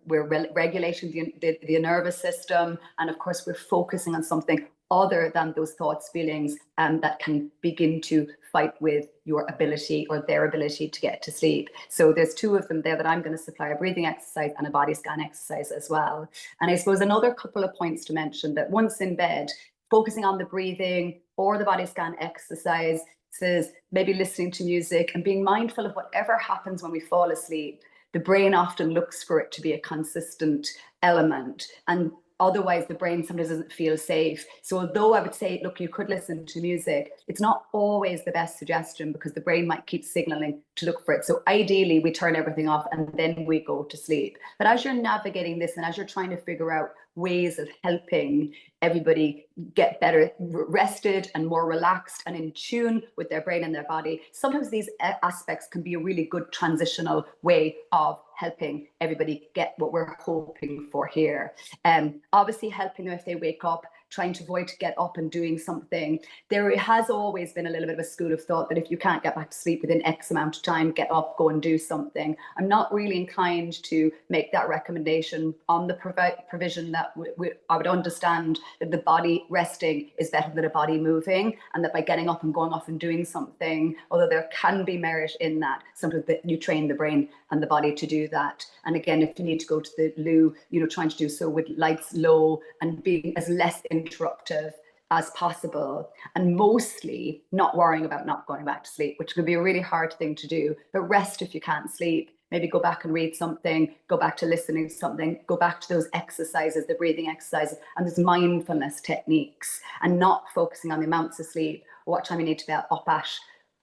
regulating the nervous system, and of course we're focusing on something other than those thoughts, feelings, that can begin to fight with your ability or their ability to get to sleep. So there's 2 of them there that I'm going to supply, a breathing exercise and a body scan exercise as well. And I suppose another couple of points to mention, that once in bed, focusing on the breathing or the body scan exercise, says maybe listening to music and being mindful of whatever happens when we fall asleep. The brain often looks for it to be a consistent element, and otherwise the brain sometimes doesn't feel safe. So although I would say, look, you could listen to music, it's not always the best suggestion because the brain might keep signaling to look for it. So ideally we turn everything off and then we go to sleep. But as you're navigating this and as you're trying to figure out ways of helping everybody get better rested and more relaxed and in tune with their brain and their body, sometimes these aspects can be a really good transitional way of helping everybody get what we're hoping for here. Obviously helping them if they wake up, trying to avoid to get up and doing something. There has always been a little bit of a school of thought that if you can't get back to sleep within X amount of time, get up, go and do something. I'm not really inclined to make that recommendation on the provision that I would understand that the body resting is better than a body moving, and that by getting up and going off and doing something, although there can be merit in that, sometimes that you train the brain and the body to do that. And again, if you need to go to the loo, you know, trying to do so with lights low and being as less interruptive as possible, and mostly not worrying about not going back to sleep, which could be a really hard thing to do. But rest if you can't sleep. Maybe go back and read something, go back to listening to something, go back to those exercises, the breathing exercises, and those mindfulness techniques, and not focusing on the amounts of sleep, or what time you need to be up at,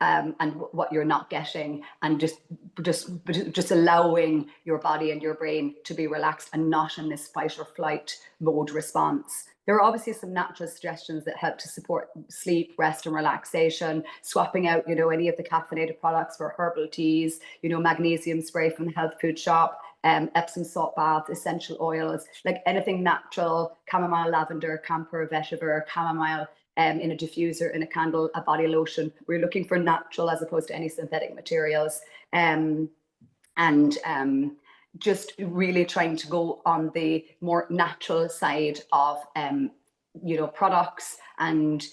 and what you're not getting, and just allowing your body and your brain to be relaxed and not in this fight or flight mode response. There are obviously some natural suggestions that help to support sleep, rest, and relaxation. Swapping out, you know, any of the caffeinated products for herbal teas, you know, magnesium spray from the health food shop, Epsom salt bath, essential oils, like anything natural, chamomile, lavender, camphor, vetiver, chamomile, in a diffuser, in a candle, a body lotion. We're looking for natural as opposed to any synthetic materials. Just really trying to go on the more natural side of you know, products and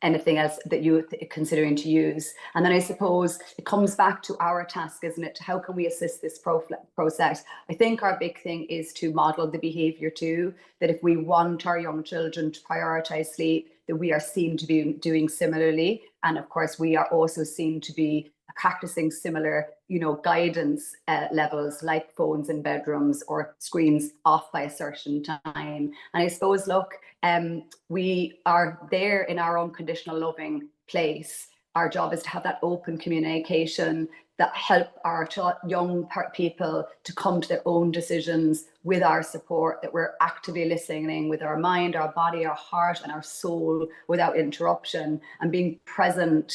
anything else that you're considering to use. And then I suppose it comes back to our task, isn't it? How can we assist this process? I think our big thing is to model the behavior too, that if we want our young children to prioritize sleep, that we are seen to be doing similarly. And of course, we are also seen to be practicing similar, you know, guidance levels, like phones in bedrooms or screens off by a certain time. And I suppose, look, we are there in our unconditional loving place. Our job is to have that open communication that help our young people to come to their own decisions with our support, that we're actively listening with our mind, our body, our heart, and our soul without interruption, and being present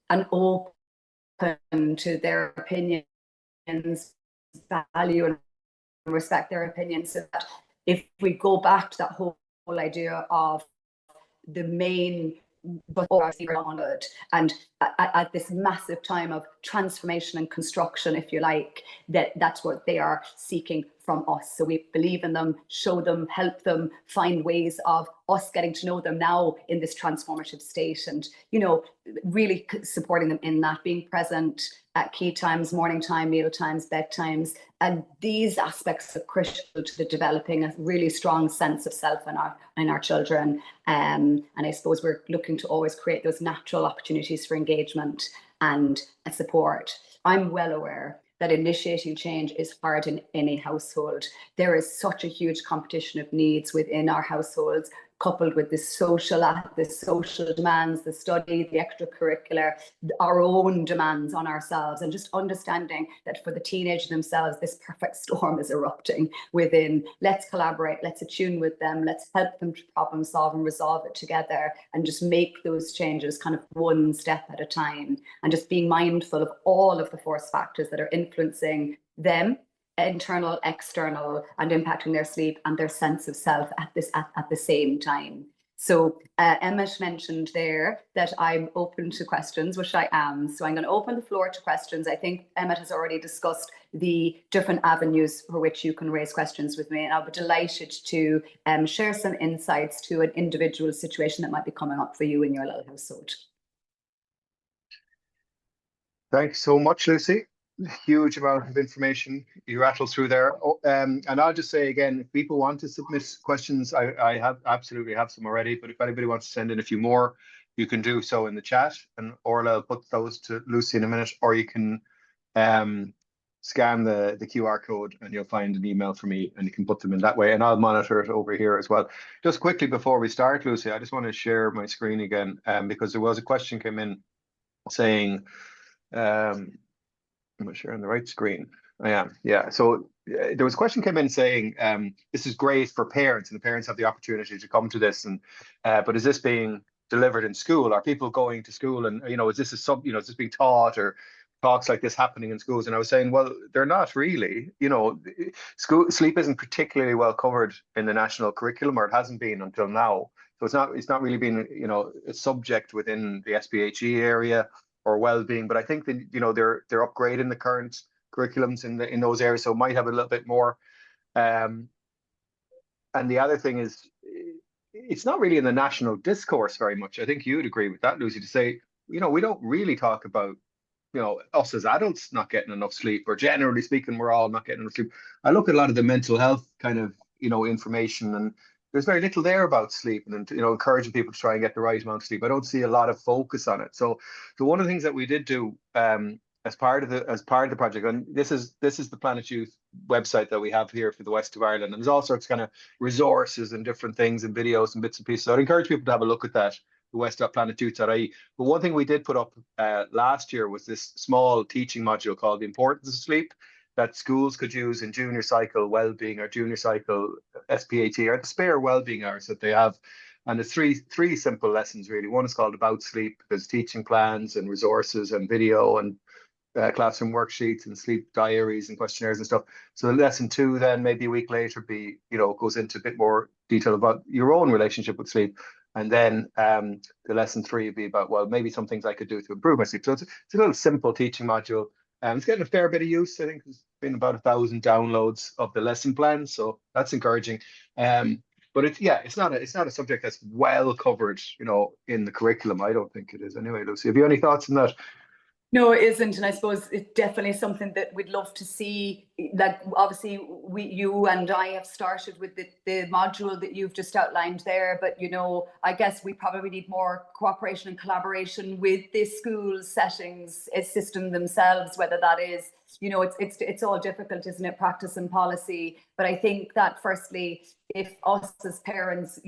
and open to their opinions, value and respect their opinions. So that if we go back to that whole idea of the main but obviously we're on it. And at this massive time of transformation and construction, if you like, that's what they are seeking from us. So we believe in them, show them, help them, find ways of us getting to know them now in this transformative state, and, you know, really supporting them in that, being present at key times, morning time, meal times, bedtimes. And these aspects are critical to the developing a really strong sense of self in our children. And I suppose we're looking to always create those natural opportunities for engagement and support. I'm well aware that initiating change is hard in any household. There is such a huge competition of needs within our households, coupled with the social demands, the study, the extracurricular, our own demands on ourselves, and just understanding that for the teenagers themselves, this perfect storm is erupting within. Let's collaborate, let's attune with them, let's help them to problem solve and resolve it together, and just make those changes kind of one step at a time, and just being mindful of all of the force factors that are influencing them, internal, external, and impacting their sleep and their sense of self at the same time. So Emmet mentioned there that I'm open to questions, which I am. So I'm going to open the floor to questions. I think Emmet has already discussed the different avenues for which you can raise questions with me, and I'll be delighted to share some insights to an individual situation that might be coming up for you in your little household. Thanks so much, Lucy. Huge amount of information you rattled through there. And I'll just say again, if people want to submit questions, I absolutely have some already, but if anybody wants to send in a few more, you can do so in the chat, and Orla will put those to Lucy in a minute, or you can scan the QR code and you'll find an email from me and you can put them in that way, and I'll monitor it over here as well. Just quickly before we start, Lucy, I just want to share my screen again, because there was a question came in saying, am I sharing the right screen? I am, yeah. So there was a question came in saying, this is great for parents, and the parents have the opportunity to come to this, and but is this being delivered in school? Are people going to school, and is this is this being taught, or talks like this happening in schools? And I was saying, well, they're not really. School sleep isn't particularly well covered in the national curriculum, or it hasn't been until now. So it's not really been a subject within the SPHE area or well-being, but I think that they're upgrading the current curriculums in those areas, so it might have a little bit more. And the other thing is, it's not really in the national discourse very much. I think you'd agree with that, Lucy, to say we don't really talk about us as adults not getting enough sleep, or generally speaking, we're all not getting enough sleep. I look at a lot of the mental health kind of information, and there's very little there about sleep, and encouraging people to try and get the right amount of sleep. I don't see a lot of focus on it. So one of the things that we did do as part of the project, and this is the Planet Youth website that we have here for the West of Ireland, and there's all sorts of kind of resources and different things and videos and bits and pieces. So I'd encourage people to have a look at that, the west.planetyouth.ie. But one thing we did put up last year was this small teaching module called The Importance of Sleep, that schools could use in junior cycle wellbeing or junior cycle SPAT, or the spare wellbeing hours that they have. And it's three simple lessons really. One is called About Sleep. There's teaching plans and resources and video and classroom worksheets and sleep diaries and questionnaires and stuff. So lesson 2 then maybe a week later goes into a bit more detail about your own relationship with sleep. And then the lesson 3 would be about, well, maybe some things I could do to improve my sleep. So it's a little simple teaching module. It's getting a fair bit of use. I think there's been about 1,000 downloads of the lesson plan, so that's encouraging. But it's not a subject that's well covered, in the curriculum. I don't think it is anyway. Lucy, have you any thoughts on that? No, it isn't, and I suppose it's definitely something that we'd love to see. Like, obviously, you and I have started with the module that you've just outlined there, but I guess we probably need more cooperation and collaboration with the school settings, system themselves. Whether that is, it's all difficult, isn't it? Practice and policy. But I think that firstly, if us as parents,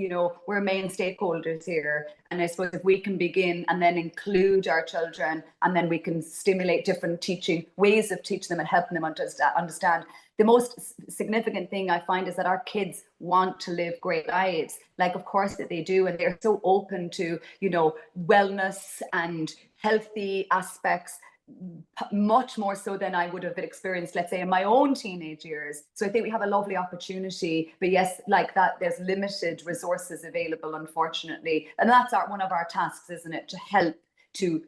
we're main stakeholders here, and I suppose if we can begin and then include our children, and then we can stimulate different ways of teaching them and helping them understand. The most significant thing I find is that our kids want to live great lives. Like, of course that they do, and they're so open to, wellness and healthy aspects. much more so than I would have experienced, let's say, in my own teenage years. So I think we have a lovely opportunity, but yes, like that, there's limited resources available, unfortunately. And that's one of our tasks, isn't it? To help to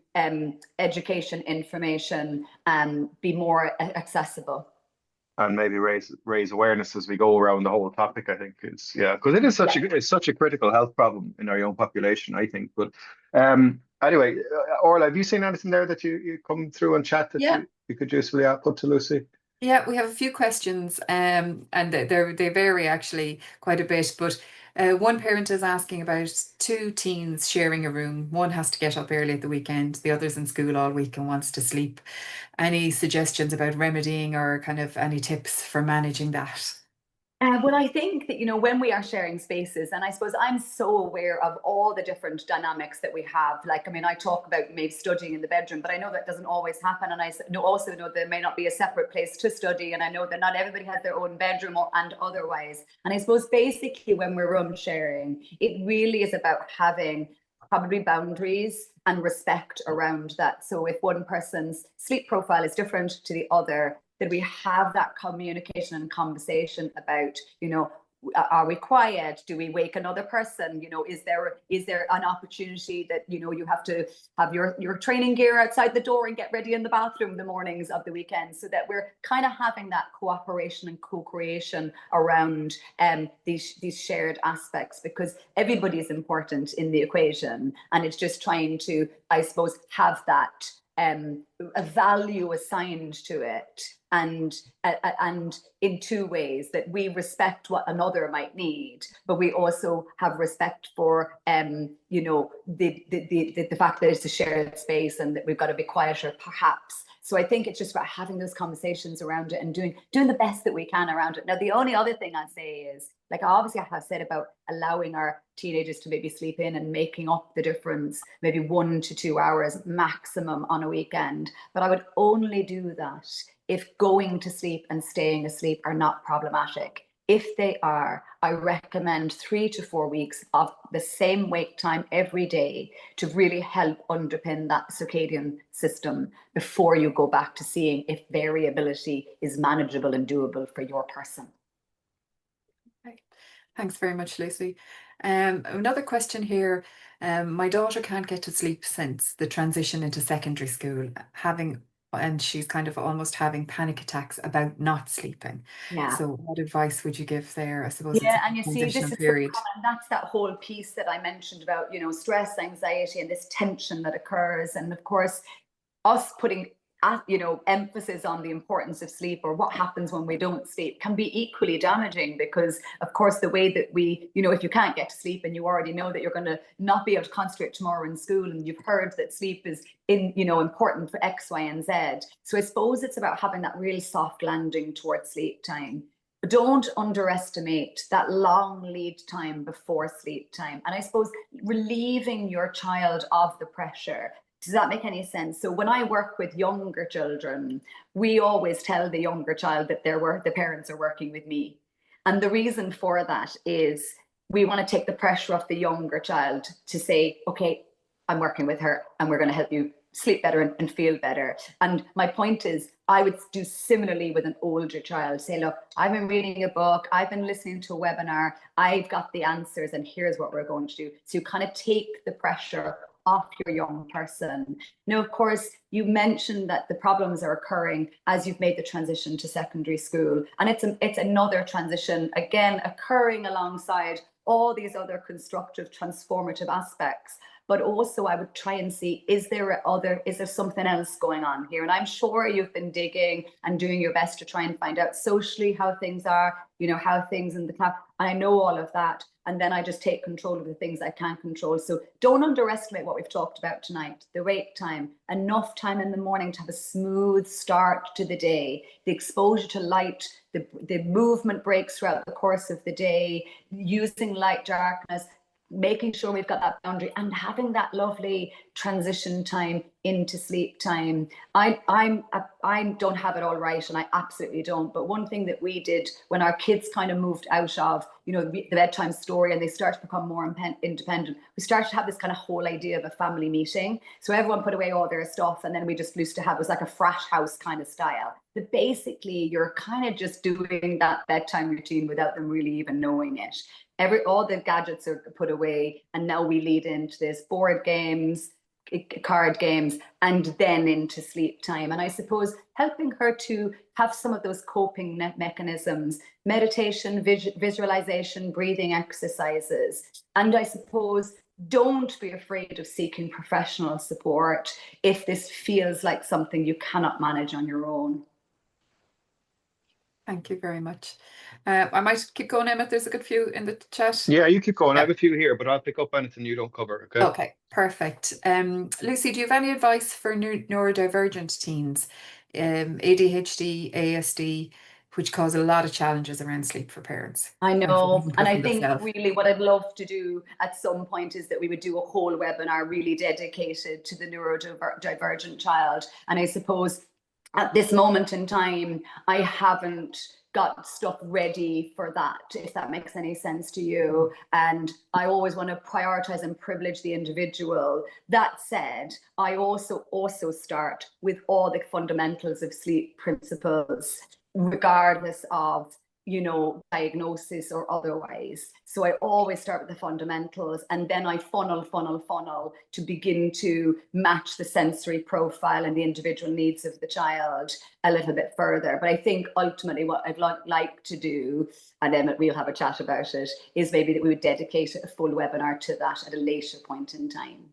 education, information, be more accessible. And maybe raise awareness as we go around the whole topic. I think yeah, because it is such a critical health problem in our young population, I think. But anyway, Orla, have you seen anything there that you come through and chat that you could usefully put to Lucy? Yeah, we have a few questions, and they vary actually quite a bit. But one parent is asking about two teens sharing a room. One has to get up early at the weekend, the other's in school all week and wants to sleep. Any suggestions about remedying or kind of any tips for managing that? Well, I think that, when we are sharing spaces, and I suppose I'm so aware of all the different dynamics that we have. Like, I mean, I talk about maybe studying in the bedroom, but I know that doesn't always happen. And I also know there may not be a separate place to study. And I know that not everybody has their own bedroom and otherwise. And I suppose basically when we're room sharing, it really is about having probably boundaries and respect around that. So if one person's sleep profile is different to the other, that we have that communication and conversation about, are we quiet? Do we wake another person? Is there an opportunity that, you have to have your training gear outside the door and get ready in the bathroom the mornings of the weekend, so that we're kind of having that cooperation and co-creation around these shared aspects, because everybody is important in the equation. And it's just trying to, I suppose, have that a value assigned to it, and in two ways, that we respect what another might need, but we also have respect for the fact that it's a shared space and that we've got to be quieter perhaps. So I think it's just about having those conversations around it and doing the best that we can around it. Now, the only other thing I'd say is, like, obviously I have said about allowing our teenagers to maybe sleep in and making up the difference, maybe 1 to 2 hours maximum on a weekend. But I would only do that if going to sleep and staying asleep are not problematic. If they are, I recommend 3 to 4 weeks of the same wake time every day to really help underpin that circadian system before you go back to seeing if variability is manageable and doable for your person. Okay. Thanks very much, Lucy. Another question here. My daughter can't get to sleep since the transition into secondary school, and she's kind of almost having panic attacks about not sleeping. Yeah. So what advice would you give there? I suppose Yeah, it's a and you see, this transitional is period. and that's that whole piece that I mentioned about, stress, anxiety, and this tension that occurs. And of course, us putting emphasis on the importance of sleep, or what happens when we don't sleep, can be equally damaging, because of course the way that we, if you can't get to sleep and you already know that you're going to not be able to concentrate tomorrow in school, and you've heard that sleep is important for X, Y, and Z. So I suppose it's about having that real soft landing towards sleep time. But don't underestimate that long lead time before sleep time. And I suppose relieving your child of the pressure. Does that make any sense? So when I work with younger children, we always tell the younger child that the parents are working with me. And the reason for that is we want to take the pressure off the younger child to say, okay, I'm working with her and we're going to help you sleep better and feel better. And my point is, I would do similarly with an older child. Say, look, I've been reading a book, I've been listening to a webinar, I've got the answers, and here's what we're going to do. So you kind of take the pressure off your young person. Now, of course, you mentioned that the problems are occurring as you've made the transition to secondary school. And it's another transition, again, occurring alongside all these other constructive, transformative aspects. But also I would try and see, is there something else going on here? And I'm sure you've been digging and doing your best to try and find out socially how things are, how things in the class. And I know all of that. And then I just take control of the things I can't control. So don't underestimate what we've talked about tonight. The wake time, enough time in the morning to have a smooth start to the day, the exposure to light, the movement breaks throughout the course of the day, using light, darkness, making sure we've got that boundary and having that lovely transition time into sleep time. I don't have it all right, and I absolutely don't. But one thing that we did when our kids kind of moved out of, you know, the bedtime story and they start to become more independent, we started to have this kind of whole idea of a family meeting. So everyone put away all their stuff, and then we just used to have, it was like a frat house kind of style. But basically, you're kind of just doing that bedtime routine without them really even knowing it. All the gadgets are put away, and now we lead into this board games, card games, and then into sleep time. And I suppose helping her to have some of those coping mechanisms, meditation, visualization, breathing exercises. And I suppose don't be afraid of seeking professional support if this feels like something you cannot manage on your own. Thank you very much. I might keep going, Emmet. There's a good few in the chat. Yeah, you keep going. I Yeah. have a few here, but I'll pick up anything you don't cover. Okay. Okay, perfect. Lucy, do you have any advice for neurodivergent teens, ADHD, ASD, which cause a lot of challenges around sleep for parents? I know, and I think themselves. really what I'd love to do at some point is that we would do a whole webinar really dedicated to the neurodivergent child. And I suppose at this moment in time, I haven't got stuff ready for that, if that makes any sense to you. And I always want to prioritize and privilege the individual. That said, I also start with all the fundamentals of sleep principles, regardless of, you know, diagnosis or otherwise. So I always start with the fundamentals, and then I funnel to begin to match the sensory profile and the individual needs of the child a little bit further. But I think ultimately what I'd like to do, and Emmet, we'll have a chat about it, is maybe that we would dedicate a full webinar to that at a later point in time.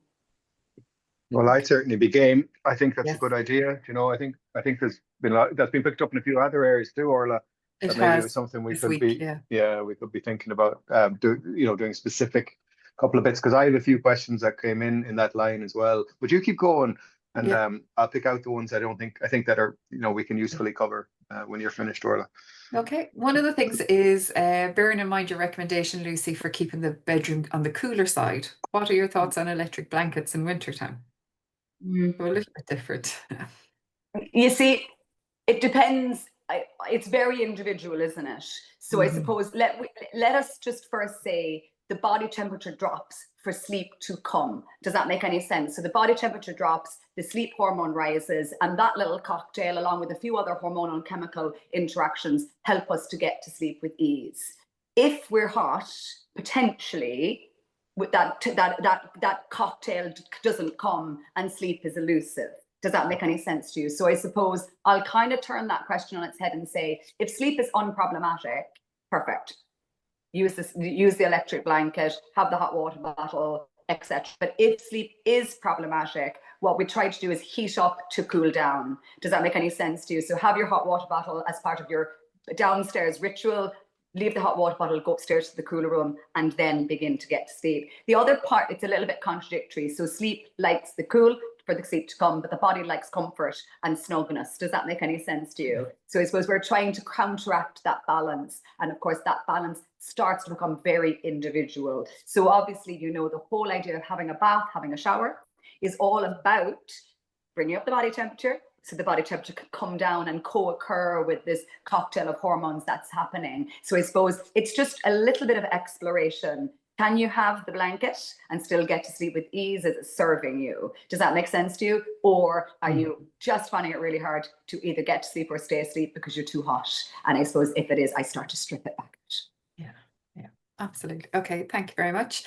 Well, I'd certainly be game. I think that's Yes. a good idea. You know, I think there's been that's been picked up in a few other areas too, Orla. It Maybe it has was something we this could week, be, yeah. we could be thinking about, doing specific couple of bits, because I have a few questions that came in that line as well. Would you keep going? And Yeah. I'll pick out the ones I think that are, you know, we can usefully cover when you're finished, Orla. Okay. One of the things is bearing in mind your recommendation, Lucy, for keeping the bedroom on the cooler side. What are your thoughts on electric blankets in wintertime? So a little bit different. You see, it depends. It's very individual, isn't it? So I suppose let us just first say the body temperature drops for sleep to come. Does that make any sense? So the body temperature drops, the sleep hormone rises, and that little cocktail, along with a few other hormonal and chemical interactions, help us to get to sleep with ease. If we're hot, potentially, with that cocktail doesn't come and sleep is elusive. Does that make any sense to you? So I suppose I'll kind of turn that question on its head and say, if sleep is unproblematic, perfect. Use the electric blanket, have the hot water bottle, etc. But if sleep is problematic, what we try to do is heat up to cool down. Does that make any sense to you? So have your hot water bottle as part of your downstairs ritual. Leave the hot water bottle, go upstairs to the cooler room, and then begin to get to sleep. The other part, it's a little bit contradictory. So sleep likes the cool for the sleep to come, but the body likes comfort and snugness. Does that make any sense to you? So I suppose we're trying to counteract that balance. And of course, that balance starts to become very individual. So obviously, you know, the whole idea of having a bath, having a shower is all about bringing up the body temperature, so the body temperature can come down and co-occur with this cocktail of hormones that's happening. So I suppose it's just a little bit of exploration. Can you have the blanket and still get to sleep with ease? Is it serving you? Does that make sense to you? Or are you just finding it really hard to either get to sleep or stay asleep because you're too hot? And I suppose if it is, I start to strip it back. Yeah, absolutely. Okay, thank you very much.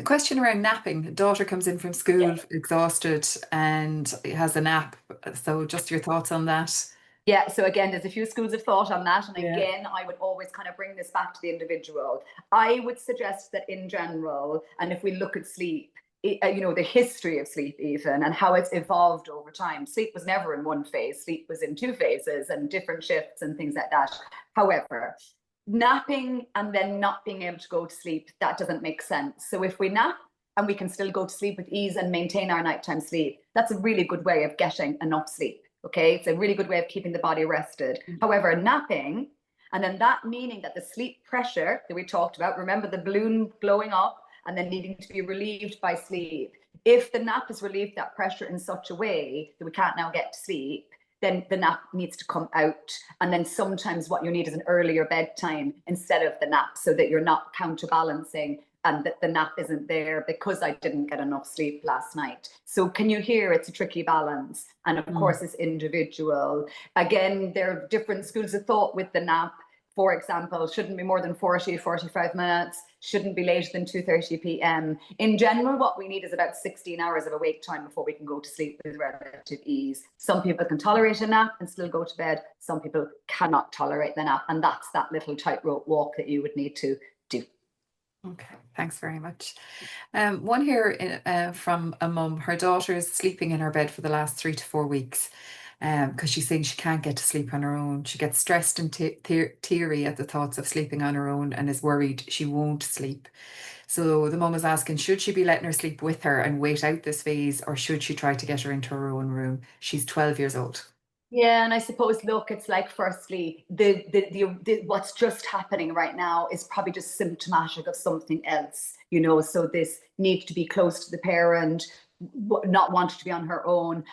Question around napping. Daughter comes in from school exhausted and has a nap. So just your thoughts on that. Yeah, so again, there's a few schools of thought on that. And again, I would always kind of bring this back to the individual. I would suggest that in general, and if we look at sleep, you know, the history of sleep even and how it's evolved over time. Sleep was never in one phase. Sleep was in two phases and different shifts and things like that. However, napping and then not being able to go to sleep, that doesn't make sense. So if we nap and we can still go to sleep with ease and maintain our nighttime sleep, that's a really good way of getting enough sleep. Okay, it's a really good way of keeping the body rested. However, napping, and then that meaning that the sleep pressure that we talked about, remember the balloon blowing up and then needing to be relieved by sleep. If the nap has relieved that pressure in such a way that we can't now get to sleep, then the nap needs to come out. And then sometimes what you need is an earlier bedtime instead of the nap, so that you're not counterbalancing and that the nap isn't there because I didn't get enough sleep last night. So can you hear it's a tricky balance? And of course, it's individual. Again, there are different schools of thought with the nap. For example, shouldn't be more than 40, 45 minutes, shouldn't be later than 2:30 p.m. In general, what we need is about 16 hours of awake time before we can go to sleep with relative ease. Some people can tolerate a nap and still go to bed. Some people cannot tolerate the nap. And that's that little tightrope walk that you would need to do. Okay, thanks very much. One here from a mum. Her daughter is sleeping in her bed for the last 3 to 4 weeks because she's saying she can't get to sleep on her own. She gets stressed and teary at the thoughts of sleeping on her own and is worried she won't sleep. So the mum is asking, should she be letting her sleep with her and wait out this phase, or should she try to get her into her own room? She's 12 years old. Yeah, and I suppose, look, it's like, firstly, the what's just happening right now is probably just symptomatic of something else, you know. So this need to be close to the parent, not wanting to be on her own.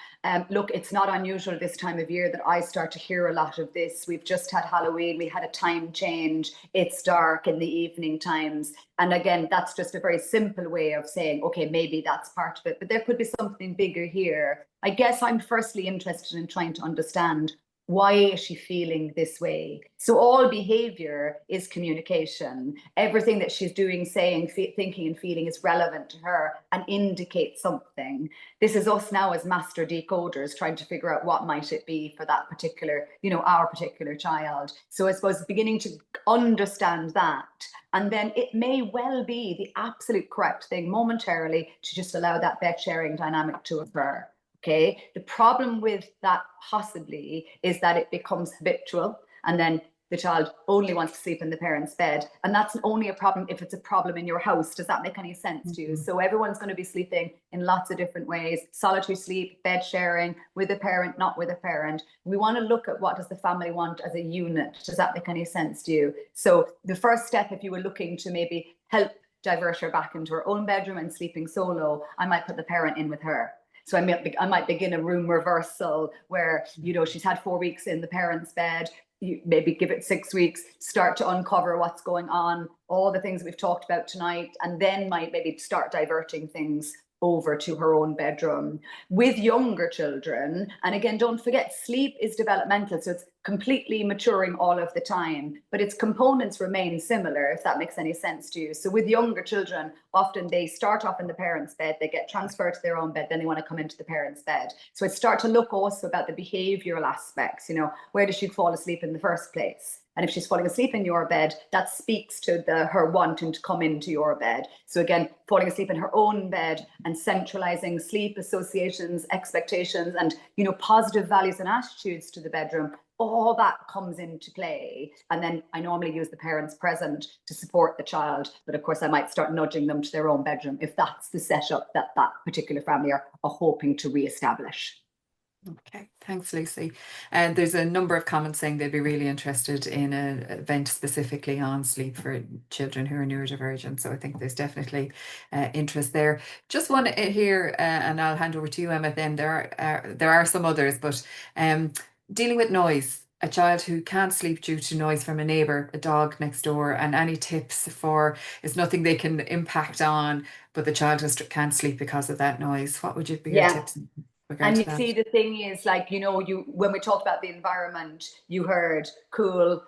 Look, it's not unusual this time of year that I start to hear a lot of this. We've just had Halloween, we had a time change, it's dark in the evening times. And again, that's just a very simple way of saying, okay, maybe that's part of it, but there could be something bigger here. I guess I'm firstly interested in trying to understand, why is she feeling this way? So all behavior is communication. Everything that she's doing, saying, thinking and feeling is relevant to her and indicates something. This is us now as master decoders trying to figure out what might it be for that particular, you know, our particular child. So I suppose beginning to understand that, and then it may well be the absolute correct thing momentarily to just allow that bed sharing dynamic to occur. Okay, the problem with that possibly is that it becomes habitual, and then the child only wants to sleep in the parent's bed. And that's only a problem if it's a problem in your house. Does that make any sense to you? So everyone's going to be sleeping in lots of different ways: solitary sleep, bed sharing, with a parent, not with a parent. We want to look at what does the family want as a unit. Does that make any sense to you? So the first step, if you were looking to maybe help divert her back into her own bedroom and sleeping solo, I might put the parent in with her. So I might begin a room reversal where, you know, she's had 4 weeks in the parent's bed. You maybe give it 6 weeks, start to uncover what's going on, all the things we've talked about tonight, and then might maybe start diverting things over to her own bedroom. With younger children, and again, don't forget, sleep is developmental, so it's completely maturing all of the time, but its components remain similar, if that makes any sense to you. So with younger children, often they start off in the parent's bed, they get transferred to their own bed, then they want to come into the parent's bed. So I start to look also about the behavioral aspects, you know, where does she fall asleep in the first place? And if she's falling asleep in your bed, that speaks to her wanting to come into your bed. So again, falling asleep in her own bed and centralizing sleep associations, expectations, and, you know, positive values and attitudes to the bedroom, all that comes into play. And then I normally use the parents present to support the child. But of course, I might start nudging them to their own bedroom if that's the setup that that particular family are hoping to reestablish. Okay, thanks, Lucy. And there's a number of comments saying they'd be really interested in an event specifically on sleep for children who are neurodivergent. So I think there's definitely interest there. Just want to hear, and I'll hand over to you, Emma. Then there are some others, but dealing with noise. A child who can't sleep due to noise from a neighbour, a dog next door, and any tips for, it's nothing they can impact on, but the child just can't sleep because of that noise. What would be your tips? And you see, the thing is, like, you know, when we talked about the environment, you heard cool,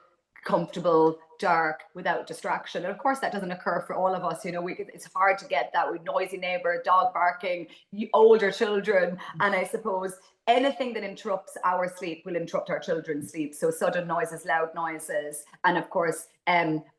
comfortable, dark, without distraction. And of course, that doesn't occur for all of us. You know, it's hard to get that with noisy neighbor, dog barking, older children. And I suppose anything that interrupts our sleep will interrupt our children's sleep. So sudden noises, loud noises. And of course,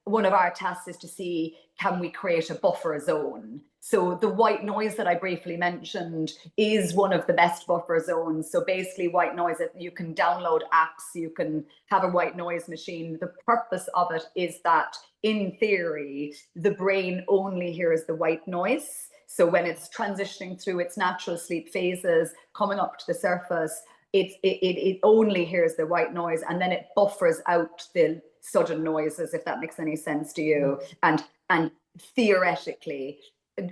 one of our tasks is to see, can we create a buffer zone? So the white noise that I briefly mentioned is one of the best buffer zones. So basically white noise, you can download apps, you can have a white noise machine. The purpose of it is that, in theory, the brain only hears the white noise. So when it's transitioning through its natural sleep phases, coming up to the surface, it only hears the white noise, and then it buffers out the sudden noises, if that makes any sense to you, and theoretically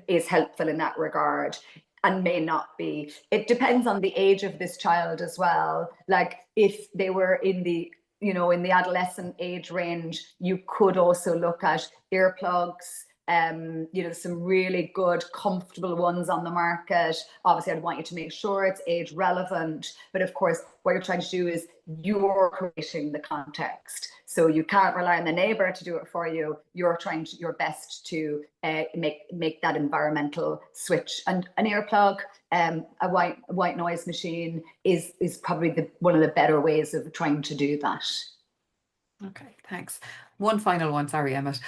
is helpful in that regard, and may not be. It depends on the age of this child as well. Like if they were in the, you know, in the adolescent age range, you could also look at earplugs. You know, some really good, comfortable ones on the market. Obviously, I'd want you to make sure it's age relevant. But of course, what you're trying to do is you're creating the context. So you can't rely on the neighbor to do it for you. You're trying your best to make that environmental switch. And an earplug, a white noise machine is probably one of the better ways of trying to do that. Okay, thanks. One final one, sorry, Emmet.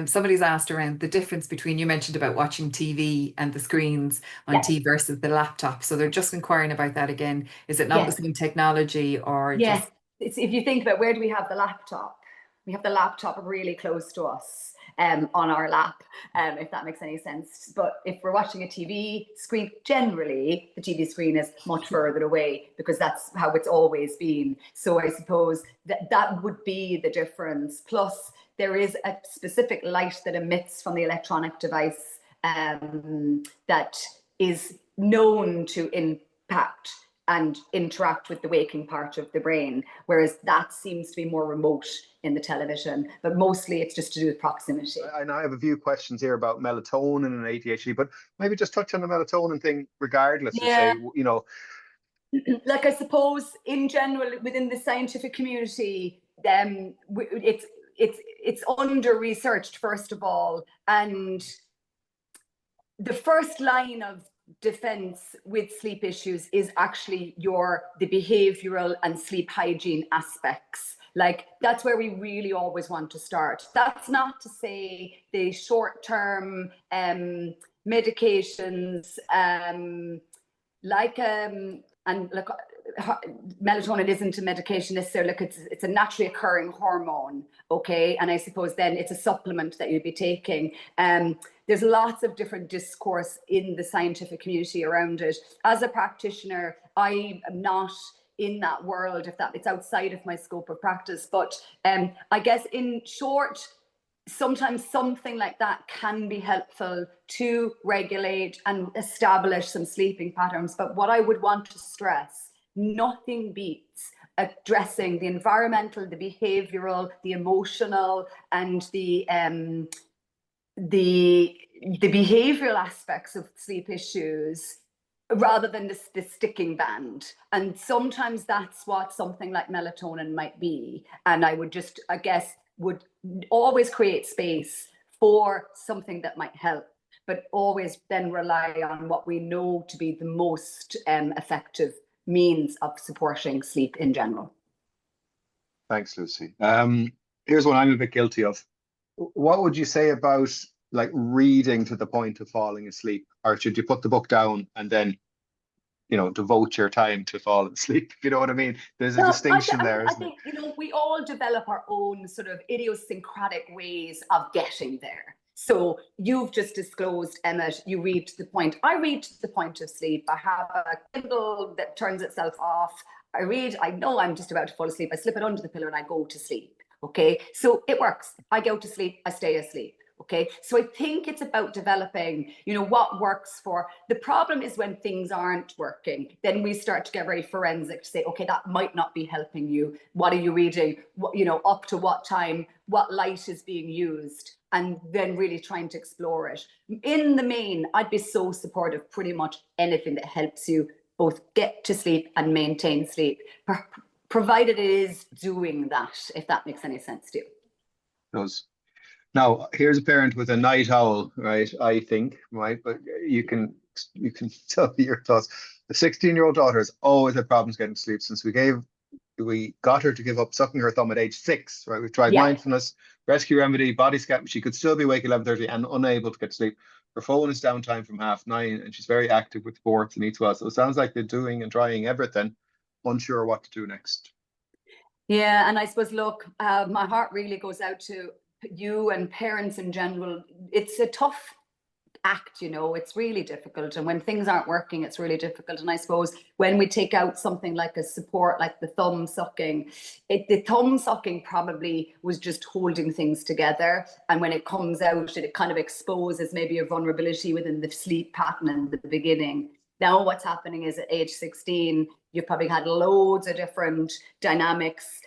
Somebody's asked around the difference between, you mentioned about watching TV and the screens on TV versus the laptop. So they're just inquiring about that again. Is it not the same technology, or yes? It's, if you think about, where do we have the laptop? We have the laptop really close to us, on our lap, if that makes any sense. But if we're watching a TV screen, generally the TV screen is much further away, because that's how it's always been. So I suppose that would be the difference. Plus, there is a specific light that emits from the electronic device that is known to impact and interact with the waking part of the brain, whereas that seems to be more remote in the television, but mostly it's just to do with proximity. And I have a few questions here about melatonin and ADHD, but maybe just touch on the melatonin thing regardless. Yeah. Say, you know, like, I suppose in general within the scientific community, it's under researched, first of all, and the first line of defense with sleep issues is actually the behavioral and sleep hygiene aspects. Like, that's where we really always want to start. That's not to say the short-term medications melatonin isn't a medication necessarily. Like, it's a naturally occurring hormone, okay? And I suppose then it's a supplement that you'd be taking. There's lots of different discourse in the scientific community around it. As a practitioner, I am not in that world, it's outside of my scope of practice. But I guess in short, sometimes something like that can be helpful to regulate and establish some sleeping patterns. But what I would want to stress, nothing beats addressing the environmental, the behavioral, the emotional, and the behavioral aspects of sleep issues, rather than the sticking band. And sometimes that's what something like melatonin might be. And I would just, I guess, would always create space for something that might help, but always then rely on what we know to be the most effective means of supporting sleep in general. Thanks, Lucy. Here's one I'm a bit guilty of. What would you say about, like, reading to the point of falling asleep? Or should you put the book down and then, you know, devote your time to fall asleep? You know what I mean? There's a distinction there, isn't it? I think, you know, we all develop our own sort of idiosyncratic ways of getting there. So you've just disclosed, Emmet, you read to the point. I read to the point of sleep. I have a Kindle that turns itself off. I read, I know I'm just about to fall asleep. I slip it under the pillow and I go to sleep. Okay, so it works. I go to sleep, I stay asleep. Okay, so I think it's about developing, you know, what works for. The problem is when things aren't working, then we start to get very forensic to say, okay, that might not be helping you. What are you reading? What, you know, up to what time? What light is being used? And then really trying to explore it. In the main, I'd be so supportive pretty much anything that helps you both get to sleep and maintain sleep, provided it is doing that, if that makes any sense to you. It does. Now, here's a parent with a night owl, right? I think, right? But you can tell me your thoughts. The 16-year-old daughter has always had problems getting to sleep since we got her to give up sucking her thumb at age 6, right? We've tried mindfulness, rescue remedy, body scan. She could still be awake 11:30 and unable to get to sleep. Her phone is downtime from 9:30, and she's very active with sports and eats well. So it sounds like they're doing and trying everything, unsure what to do next. Yeah, and I suppose, look, my heart really goes out to you and parents in general. It's a tough act, you know, it's really difficult. And when things aren't working, it's really difficult. And I suppose when we take out something like a support, like the thumb sucking, the thumb sucking probably was just holding things together. And when it comes out, it kind of exposes maybe a vulnerability within the sleep pattern in the beginning. Now what's happening is at age 16, you've probably had loads of different dynamics,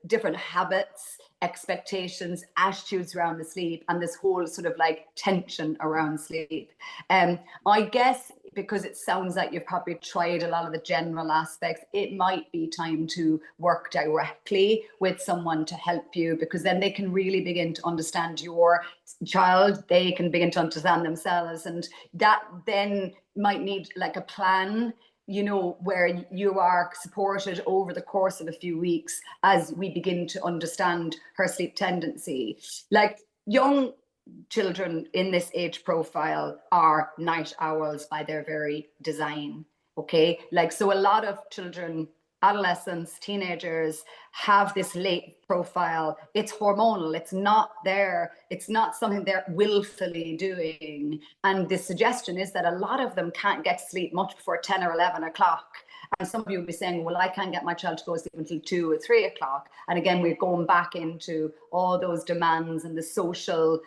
different habits, expectations, attitudes around the sleep, and this whole sort of like tension around sleep. I guess because it sounds like you've probably tried a lot of the general aspects, it might be time to work directly with someone to help you, because then they can really begin to understand your child, they can begin to understand themselves, and that then might need like a plan, you know, where you are supported over the course of a few weeks as we begin to understand her sleep tendency. Like young children in this age profile are night owls by their very design, okay? Like, so a lot of children, adolescents, teenagers have this late profile. It's hormonal, it's not there, it's not something they're willfully doing. And the suggestion is that a lot of them can't get sleep much before 10 or 11 o'clock. And some of you will be saying, well, I can't get my child to go to sleep until 2 or 3 o'clock. And again, we're going back into all those demands and the social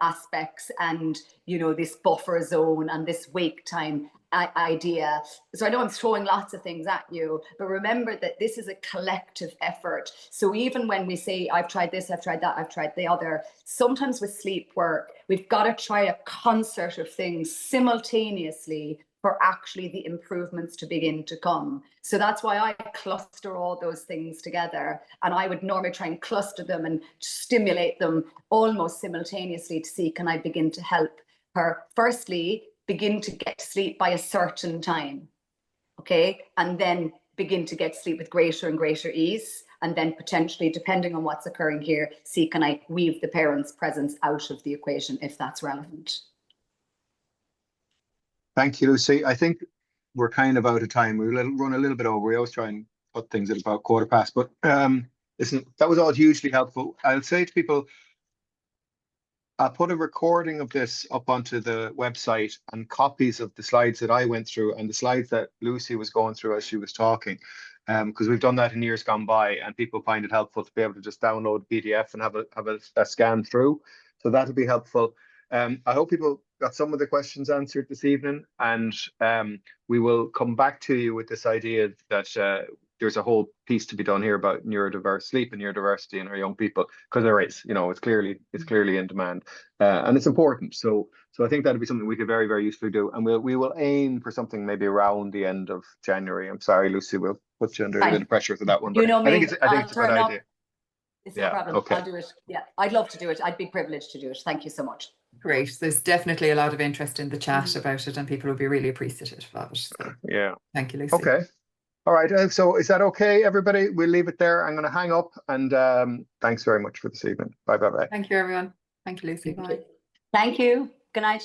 aspects and, you know, this buffer zone and this wake time idea. So I know I'm throwing lots of things at you, but remember that this is a collective effort. So even when we say, I've tried this, I've tried that, I've tried the other, sometimes with sleep work, we've got to try a concert of things simultaneously for actually the improvements to begin to come. So that's why I cluster all those things together. And I would normally try and cluster them and stimulate them almost simultaneously to see, can I begin to help her, firstly, begin to get sleep by a certain time, okay? And then begin to get sleep with greater and greater ease. And then potentially, depending on what's occurring here, see, can I weave the parents' presence out of the equation if that's relevant? Thank you, Lucy. I think we're kind of out of time. We run a little bit over. We always try and put things at about 15:15. But listen, that was all hugely helpful. I'll say to people, I'll put a recording of this up onto the website and copies of the slides that I went through and the slides that Lucy was going through as she was talking, because we've done that in years gone by, and people find it helpful to be able to just download the PDF and have a scan through. So that'll be helpful. I hope people got some of the questions answered this evening, and we will come back to you with this idea that there's a whole piece to be done here about neurodiverse sleep and neurodiversity in our young people, because there is, you know, it's clearly in demand, and it's important. So I think that'd be something we could very, very usefully do, and we will aim for something maybe around the end of January. I'm sorry, Lucy, we'll put you under a little pressure for that one. But you know me, I think it's a good idea. It's no problem. Okay. I'll do it. Yeah, I'd love to do it. I'd be privileged to do it. Thank you so much. Great. There's definitely a lot of interest in the chat about it, and people will be really appreciative of it. So, yeah. Thank you, Lucy. Okay. All right. So is that okay, everybody? We'll leave it there. I'm going to hang up, and thanks very much for this evening. Bye. Thank you, everyone. Thank you, Lucy. Bye. Thank you. Good night.